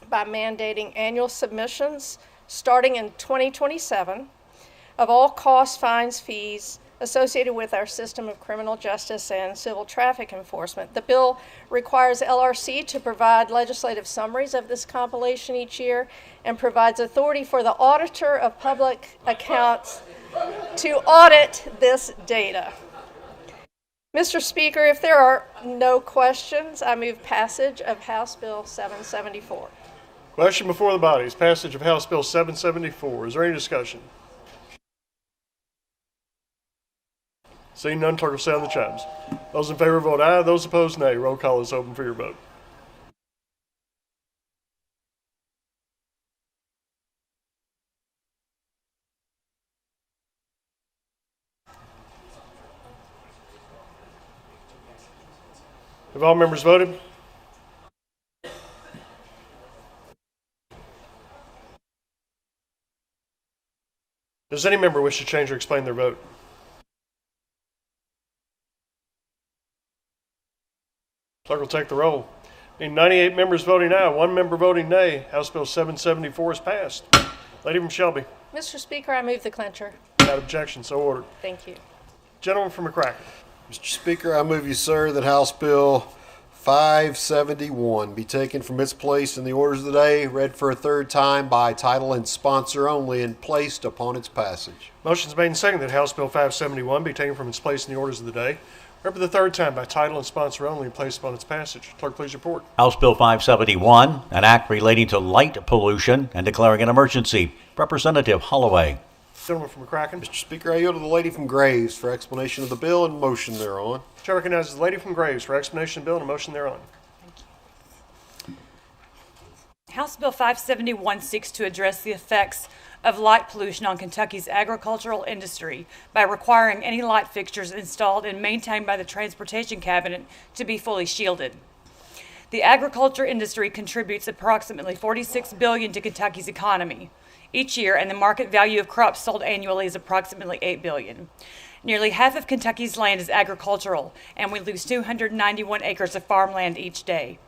Speaker 20: by mandating annual submissions starting in 2027 of all costs, fines, fees associated with our system of criminal justice and civil traffic enforcement. The bill requires LRC to provide legislative summaries of this compilation each year and provides authority for the Auditor of Public Accounts to audit this data. Mr. Speaker, if there are no questions, I move passage of House Bill 774.
Speaker 1: Question before the body is passage of House Bill 774. Is there any discussion? Seeing none, clerk will sound the chimes. Those in favor vote aye. Those opposed, nay. Roll call is open for your vote. Have all members voted? Does any member wish to change or explain their vote? Clerk will take the roll. Need 98 members voting aye, 1 member voting nay. House Bill 774 is passed. Lady from Shelby.
Speaker 20: Mr. Speaker, I move the clincher.
Speaker 1: Without objection, so ordered.
Speaker 20: Thank you.
Speaker 1: Gentleman from McCracken.
Speaker 4: Mr. Speaker, I move you, sir, that House Bill 571 be taken from its place in the orders of the day, read for a third time by title and sponsor only, and placed upon its passage.
Speaker 1: Motion's made and seconded that House Bill 571 be taken from its place in the orders of the day, read for the third time by title and sponsor only, and placed upon its passage. Clerk, please report.
Speaker 6: House Bill 571, an act relating to light pollution and declaring an emergency. Representative Holloway.
Speaker 1: Gentleman from McCracken.
Speaker 4: Mr. Speaker, I yield to the lady from Graves for explanation of the bill and motion thereon.
Speaker 1: Chair recognizes the lady from Graves for explanation of the bill and a motion thereon.
Speaker 21: House Bill 571 seeks to address the effects of light pollution on Kentucky's agricultural industry by requiring any light fixtures installed and maintained by the Transportation Cabinet to be fully shielded. The agriculture industry contributes approximately $46 billion to Kentucky's economy each year, and the market value of crops sold annually is approximately $8 billion. Nearly half of Kentucky's land is agricultural, and we lose 291 acres of farmland each day.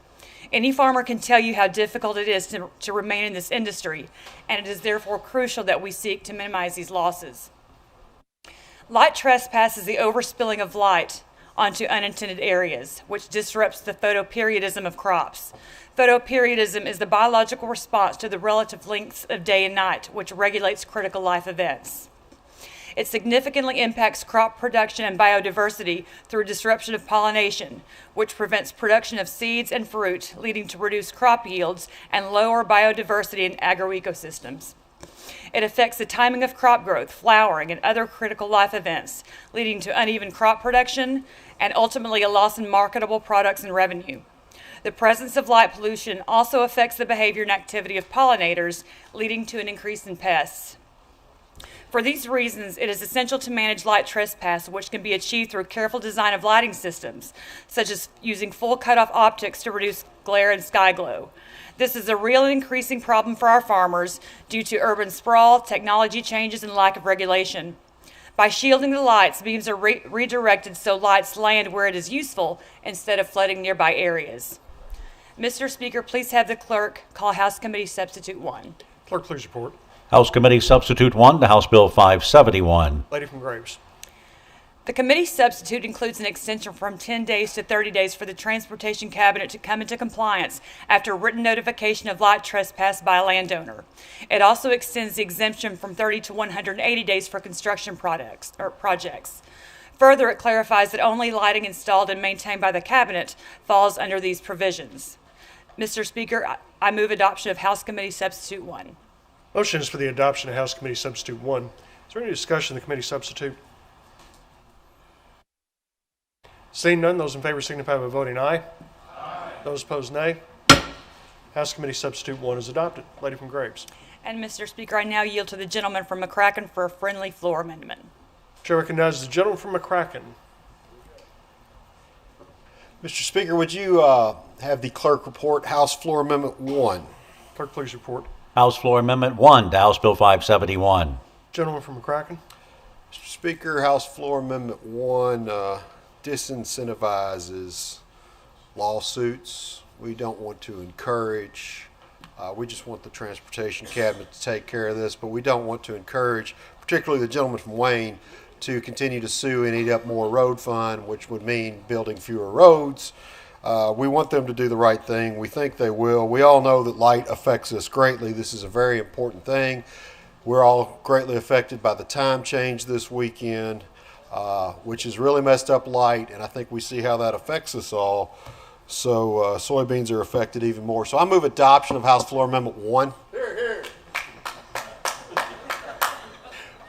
Speaker 21: Any farmer can tell you how difficult it is to remain in this industry, and it is therefore crucial that we seek to minimize these losses. Light trespass is the overspilling of light onto unintended areas, which disrupts the photoperiodism of crops. Photoperiodism is the biological response to the relative lengths of day and night, which regulates critical life events. It significantly impacts crop production and biodiversity through disruption of pollination, which prevents production of seeds and fruit, leading to reduced crop yields and lower biodiversity in agroecosystems. It affects the timing of crop growth, flowering, and other critical life events, leading to uneven crop production and ultimately a loss in marketable products and revenue. The presence of light pollution also affects the behavior and activity of pollinators, leading to an increase in pests. For these reasons, it is essential to manage light trespass, which can be achieved through careful design of lighting systems, such as using full cutoff optics to reduce glare and sky glow. This is a real and increasing problem for our farmers due to urban sprawl, technology changes, and lack of regulation. By shielding the lights, beams are redirected so lights land where it is useful instead of flooding nearby areas. Mr. Speaker, please have the clerk call House Committee Substitute 1.
Speaker 1: Clerk, please report.
Speaker 6: House Committee Substitute 1 to House Bill 571.
Speaker 1: Lady from Graves.
Speaker 21: The committee substitute includes an extension from 10 days to 30 days for the Transportation Cabinet to come into compliance after written notification of light trespass by a landowner. It also extends the exemption from 30 to 180 days for construction projects. Further, it clarifies that only lighting installed and maintained by the Cabinet falls under these provisions. Mr. Speaker, I move adoption of House Committee Substitute 1.
Speaker 1: Motion is for the adoption of House Committee Substitute 1. Is there any discussion of the committee substitute? Seeing none, those in favor signify by voting aye. Aye. Those opposed, nay. House Committee Substitute 1 is adopted. Lady from Graves.
Speaker 21: And Mr. Speaker, I now yield to the gentleman from McCracken for a friendly floor amendment.
Speaker 1: Chair recognizes the gentleman from McCracken.
Speaker 4: Mr. Speaker, would you have the clerk report House Floor Amendment 1?
Speaker 1: Clerk, please report.
Speaker 6: House Floor Amendment 1 to House Bill 571.
Speaker 1: Gentleman from McCracken.
Speaker 4: Mr. Speaker, House Floor Amendment 1 disincentivizes lawsuits. We don't want to encourage. We just want the Transportation Cabinet to take care of this, but we don't want to encourage, particularly the gentleman from Wayne, to continue to sue and eat up more road fund, which would mean building fewer roads. We want them to do the right thing. We think they will. We all know that light affects us greatly. This is a very important thing. We're all greatly affected by the time change this weekend, which has really messed up light, and I think we see how that affects us all. So soybeans are affected even more. So I move adoption of House Floor Amendment 1.
Speaker 1: Here, here.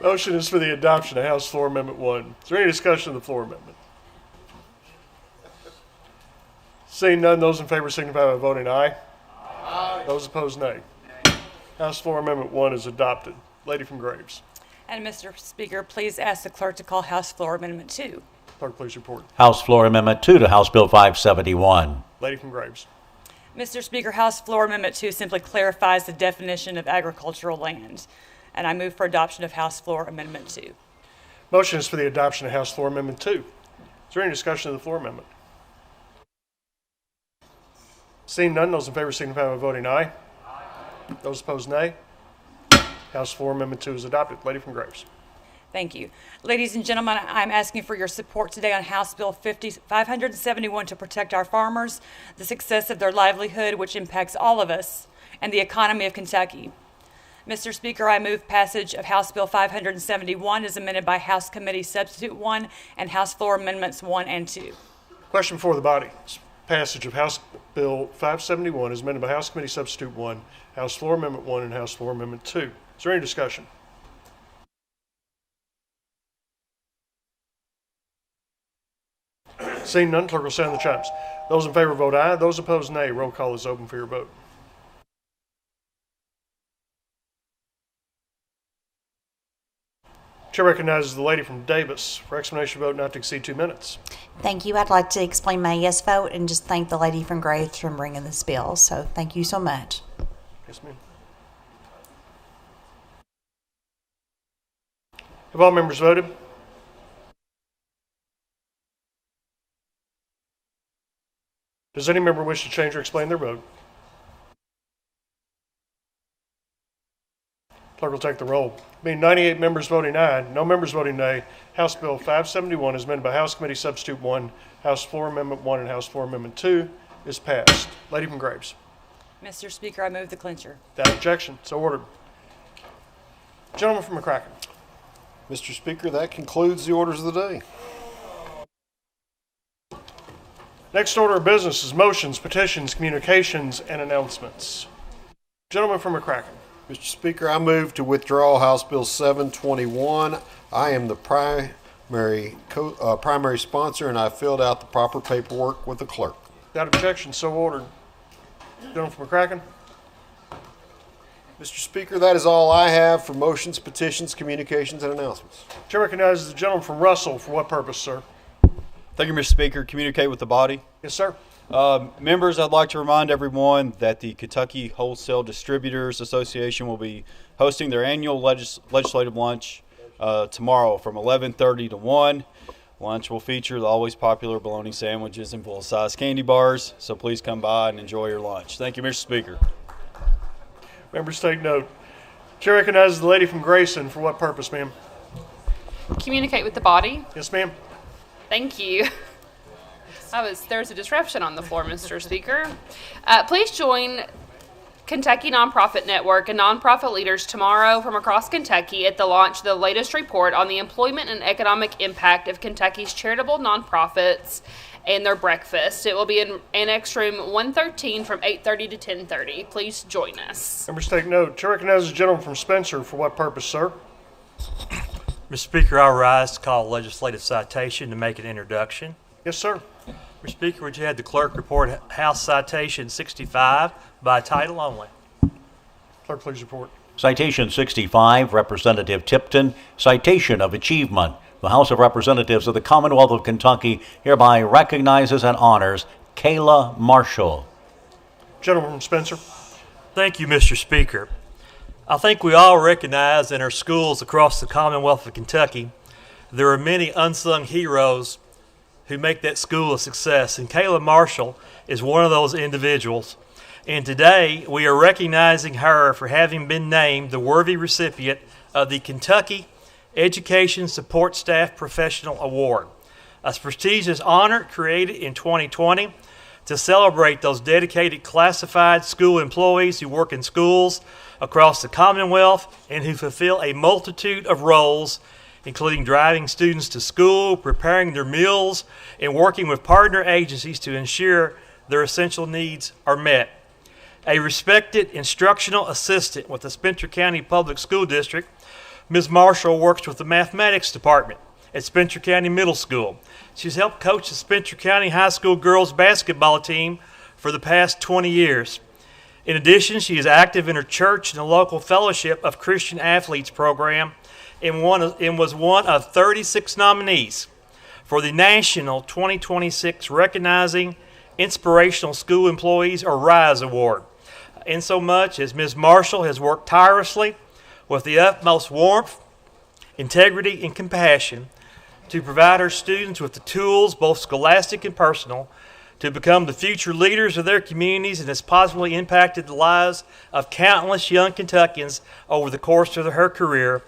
Speaker 1: Motion is for the adoption of House Floor Amendment 1. Is there any discussion of the floor amendment? Seeing none, those in favor signify by voting aye. Aye. Those opposed, nay. House Floor Amendment 1 is adopted. Lady from Graves.
Speaker 21: And Mr. Speaker, please ask the clerk to call House Floor Amendment 2.
Speaker 1: Clerk, please report.
Speaker 6: House Floor Amendment 2 to House Bill 571.
Speaker 1: Lady from Graves.
Speaker 21: Mr. Speaker, House Floor Amendment 2 simply clarifies the definition of agricultural land, and I move for adoption of House Floor Amendment 2.
Speaker 1: Motion is for the adoption of House Floor Amendment 2. Is there any discussion of the floor amendment? Seeing none, those in favor signify by voting aye. Aye. Those opposed, nay. House Floor Amendment 2 is adopted. Lady from Graves.
Speaker 21: Thank you. Ladies and gentlemen, I'm asking for your support today on House Bill 571 to protect our farmers, the success of their livelihood, which impacts all of us, and the economy of Kentucky. Mr. Speaker, I move passage of House Bill 571 as amended by House Committee Substitute 1 and House Floor Amendments 1 and 2.
Speaker 1: Question before the body. Passage of House Bill 571 is amended by House Committee Substitute 1, House Floor Amendment 1, and House Floor Amendment 2. Is there any discussion? Seeing none, clerk will sound the chimes. Those in favor vote aye. Those opposed, nay. Roll call is open for your vote. Chair recognizes the lady from Davis for explanation of vote not to exceed 2 minutes.
Speaker 2: Thank you. I'd like to explain my yes vote and just thank the lady from Graves for bringing this bill. So thank you so much.
Speaker 1: Yes, ma'am. Have all members voted? Does any member wish to change or explain their vote? Clerk will take the roll. Being 98 members voting aye, no members voting nay, House Bill 571 is amended by House Committee Substitute 1, House Floor Amendment 1, and House Floor Amendment 2 is passed. Lady from Graves.
Speaker 21: Mr. Speaker, I move the clincher.
Speaker 1: Without objection, so ordered. Gentleman from McCracken.
Speaker 4: Mr. Speaker, that concludes the orders of the day.
Speaker 1: Next order of business is motions, petitions, communications, and announcements. Gentleman from McCracken.
Speaker 4: Mr. Speaker, I move to withdraw House Bill 721. I am the primary sponsor, and I filled out the proper paperwork with the clerk.
Speaker 1: Without objection, so ordered. Gentleman from McCracken.
Speaker 4: Mr. Speaker, that is all I have for motions, petitions, communications, and announcements.
Speaker 1: Chair recognizes the gentleman from Russell. For what purpose, sir?
Speaker 22: Thank you, Mr. Speaker. Communicate with the body.
Speaker 1: Yes, sir.
Speaker 22: Members, I'd like to remind everyone that the Kentucky Wholesale Distributors Association will be hosting their annual legislative lunch tomorrow from 11:30 to 1. Lunch will feature the always popular bologna sandwiches and full-size candy bars, so please come by and enjoy your lunch. Thank you, Mr. Speaker.
Speaker 1: Members take note. Chair recognizes the lady from Grayson. For what purpose, ma'am?
Speaker 23: Communicate with the body.
Speaker 1: Yes, ma'am.
Speaker 23: Thank you. There's a disruption on the floor, Mr. Speaker. Please join Kentucky Nonprofit Network and nonprofit leaders tomorrow from across Kentucky at the launch of the latest report on the employment and economic impact of Kentucky's charitable nonprofits and their breakfast. It will be in Annex Room 113 from 8:30 to 10:30. Please join us.
Speaker 1: Members take note. Chair recognizes the gentleman from Spencer. For what purpose, sir?
Speaker 24: Mr. Speaker, I rise to call a legislative citation to make an introduction.
Speaker 1: Yes, sir.
Speaker 24: Mr. Speaker, would you have the clerk report House Citation 65 by title only?
Speaker 1: Clerk, please report.
Speaker 6: Citation 65, Representative Tipton, citation of achievement. The House of Representatives of the Commonwealth of Kentucky hereby recognizes and honors Kayla Marshall.
Speaker 1: Gentleman from Spencer.
Speaker 24: Thank you, Mr. Speaker. I think we all recognize in our schools across the Commonwealth of Kentucky there are many unsung heroes who make that school a success, and Kayla Marshall is one of those individuals. And today we are recognizing her for having been named the worthy recipient of the Kentucky Education Support Staff Professional Award, a prestigious honor created in 2020 to celebrate those dedicated classified school employees who work in schools across the Commonwealth and who fulfill a multitude of roles, including driving students to school, preparing their meals, and working with partner agencies to ensure their essential needs are met. A respected instructional assistant with the Spencer County Public School District, Ms. Marshall works with the mathematics department at Spencer County Middle School. She's helped coach the Spencer County High School girls basketball team for the past 20 years. In addition, she is active in her church and the local Fellowship of Christian Athletes program and was one of 36 nominees for the National 2026 Recognizing Inspirational School Employees or RISE Award. Insomuch as Ms. Marshall has worked tirelessly with the utmost warmth, integrity, and compassion to provide her students with the tools, both scholastic and personal, to become the future leaders of their communities, and has positively impacted the lives of countless young Kentuckians over the course of her career.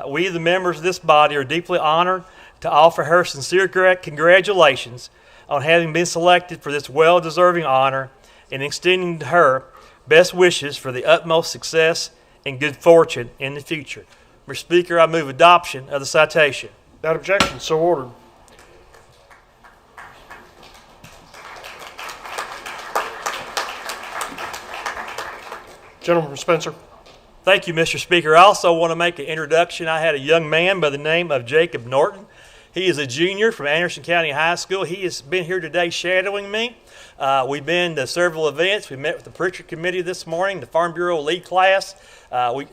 Speaker 24: We, the members of this body, are deeply honored to offer her sincere congratulations on having been selected for this well-deserving honor and extending to her best wishes for the utmost success and good fortune in the future. Mr. Speaker, I move adoption of the citation.
Speaker 1: Without objection, so ordered. Gentleman from Spencer.
Speaker 24: Thank you, Mr. Speaker. I also want to make an introduction. I had a young man by the name of Jacob Norton. He is a junior from Anderson County High School. He has been here today shadowing me. We've been to several events. We met with the preacher committee this morning, the Farm Bureau lead class.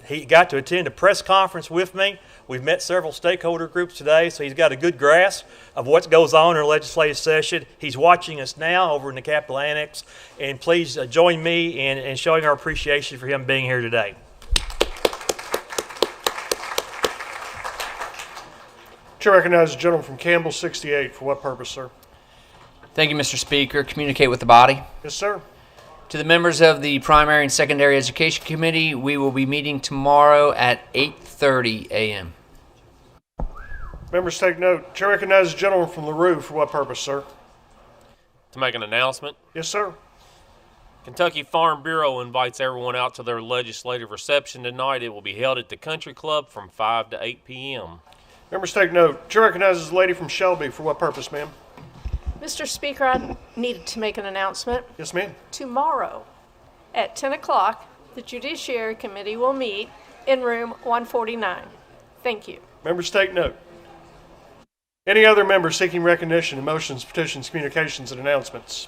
Speaker 24: He got to attend a press conference with me. We've met several stakeholder groups today, so he's got a good grasp of what goes on in our legislative session. He's watching us now over in the Capitol Annex, and please join me in showing our appreciation for him being here today.
Speaker 1: Chair recognizes the gentleman from Campbell, 68. For what purpose, sir?
Speaker 3: Thank you, Mr. Speaker. Communicate with the body.
Speaker 1: Yes, sir.
Speaker 3: To the members of the Primary and Secondary Education Committee, we will be meeting tomorrow at 8:30 a.m.
Speaker 1: Members take note. Chair recognizes the gentleman from LaRue. For what purpose, sir?
Speaker 5: To make an announcement.
Speaker 1: Yes, sir.
Speaker 5: Kentucky Farm Bureau invites everyone out to their legislative reception tonight. It will be held at the Country Club from 5 to 8 p.m.
Speaker 1: Members take note. Chair recognizes the lady from Shelby. For what purpose, ma'am?
Speaker 20: Mr. Speaker, I needed to make an announcement.
Speaker 1: Yes, ma'am.
Speaker 20: Tomorrow at 10 o'clock, the Judiciary Committee will meet in room 149. Thank you.
Speaker 1: Members take note. Any other members seeking recognition in motions, petitions, communications, and announcements?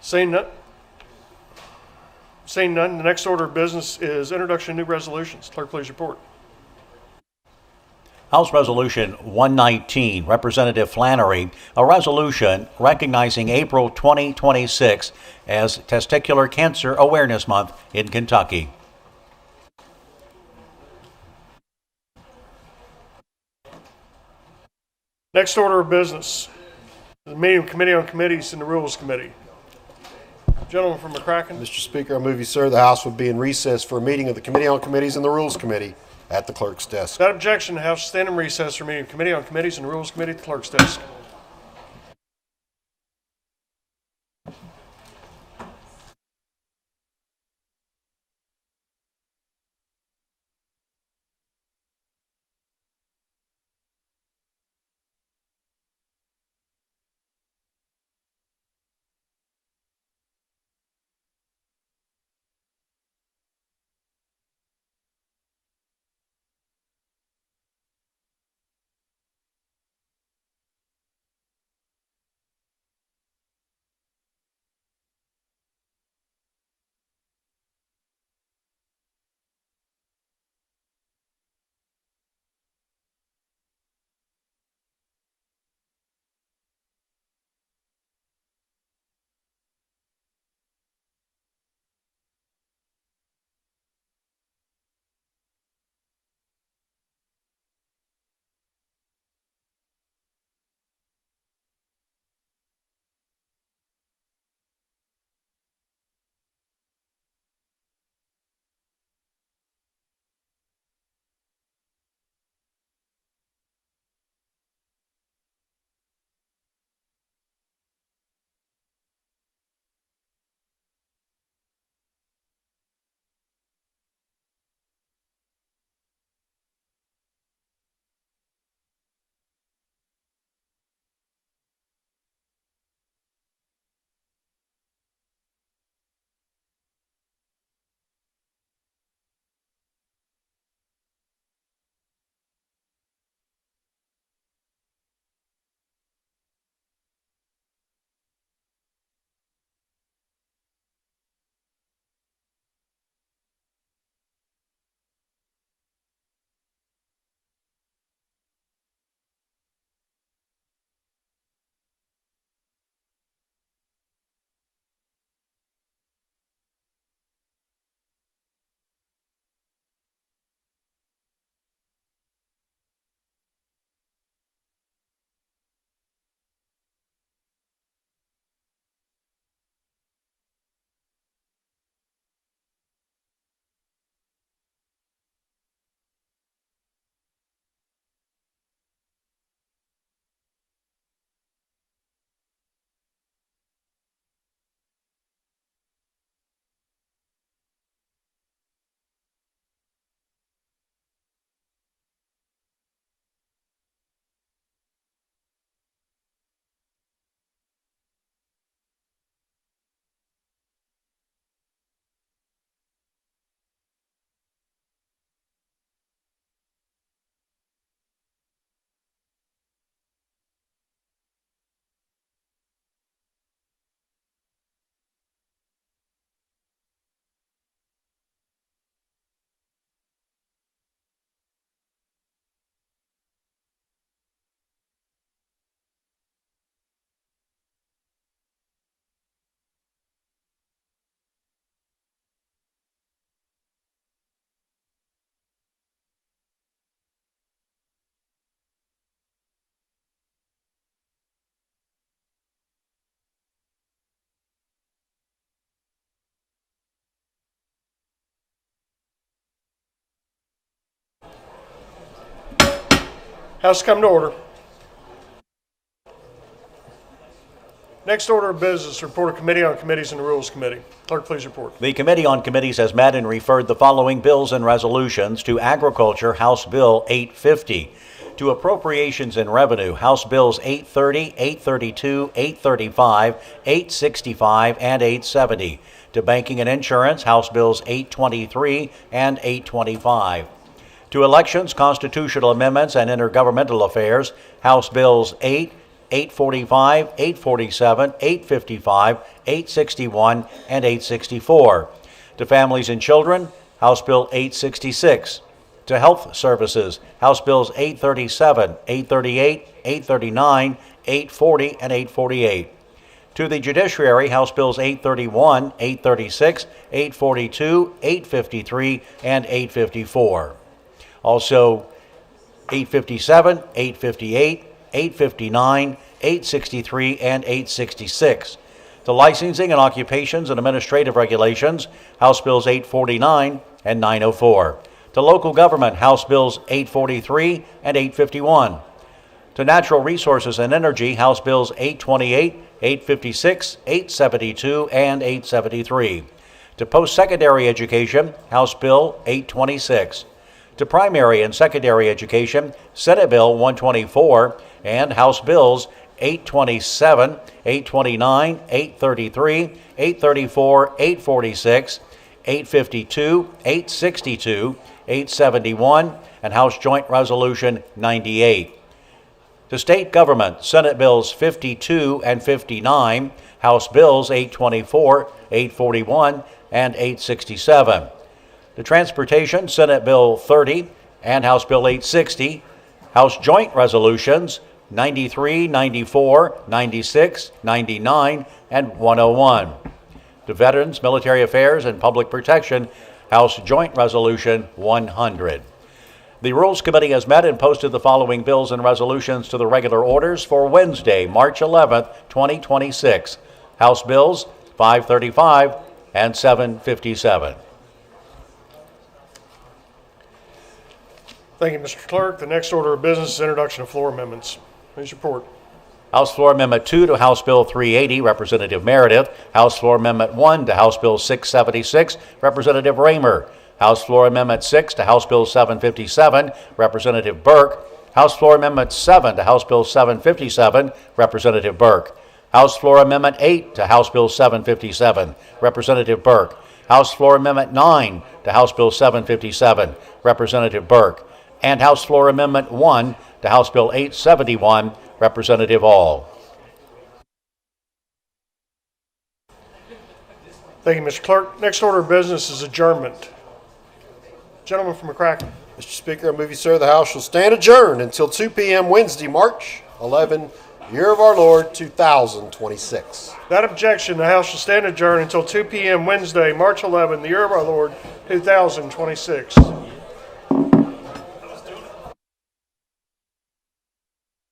Speaker 1: Seeing none, the next order of business is introduction of new resolutions. Clerk, please report.
Speaker 6: House Resolution 119, Representative Flannery, a resolution recognizing April 2026 as Testicular Cancer Awareness Month in Kentucky.
Speaker 1: Next order of business, the meeting of Committee on Committees and the Rules Committee. Gentleman from McCracken.
Speaker 4: Mr. Speaker, I move you, sir, the House would be in recess for a meeting of the Committee on Committees and the Rules Committee at the clerk's desk.
Speaker 1: Without objection, the House will stand in recess for a meeting of Committee on Committees and the Rules Committee at the clerk's desk. House come to order. Next order of business, report of committee on committees and the Rules Committee. Clerk, please report.
Speaker 6: The Committee on Committees has met and referred the following bills and resolutions to Agriculture, House Bill 850. To Appropriations and Revenue, House Bills 830, 832, 835, 865, and 870. To Banking and Insurance, House Bills 823 and 825. To Elections, Constitutional Amendments, and Intergovernmental Affairs, House Bills 8, 845, 847, 855, 861, and 864. To Families and Children, House Bill 866. To Health Services, House Bills 837, 838, 839, 840, and 848. To the Judiciary, House Bills 831, 836, 842, 853, and 854. Also, 857, 858, 859, 863, and 866. To Licensing and Occupations and Administrative Regulations, House Bills 849 and 904. To Local Government, House Bills 843 and 851. To Natural Resources and Energy, House Bills 828, 856, 872, and 873. To Post-Secondary Education, House Bill 826. To Primary and Secondary Education, Senate Bill 124 and House Bills 827, 829, 833, 834, 846, 852, 862, 871, and House Joint Resolution 98. To State Government, Senate Bills 52 and 59, House Bills 824, 841, and 867. To Transportation, Senate Bill 30 and House Bill 860, House Joint Resolutions 93, 94, 96, 99, and 101. To Veterans, Military Affairs, and Public Protection, House Joint Resolution 100. The Rules Committee has met and posted the following bills and resolutions to the regular orders for Wednesday, March 11th, 2026. House Bills 535 and 757.
Speaker 1: Thank you, Mr. Clerk. The next order of business is introduction of floor amendments. Please report.
Speaker 6: House Floor Amendment 2 to House Bill 380, Representative Meredith. House Floor Amendment 1 to House Bill 676, Representative Raymer. House Floor Amendment 6 to House Bill 757, Representative Burke. House Floor Amendment 7 to House Bill 757, Representative Burke. House Floor Amendment 8 to House Bill 757, Representative Burke. House Floor Amendment 9 to House Bill 757, Representative Burke. And House Floor Amendment 1 to House Bill 871, Representative All.
Speaker 1: Thank you, Mr. Clerk. Next order of business is adjournment. Gentleman from McCracken.
Speaker 4: Mr. Speaker, I move you, sir, the House shall stand adjourned until 2 p.m. Wednesday, March 11, year of our Lord, 2026.
Speaker 1: Without objection, the House shall stand adjourned until 2 p.m. Wednesday, March 11, the year of our Lord, 2026.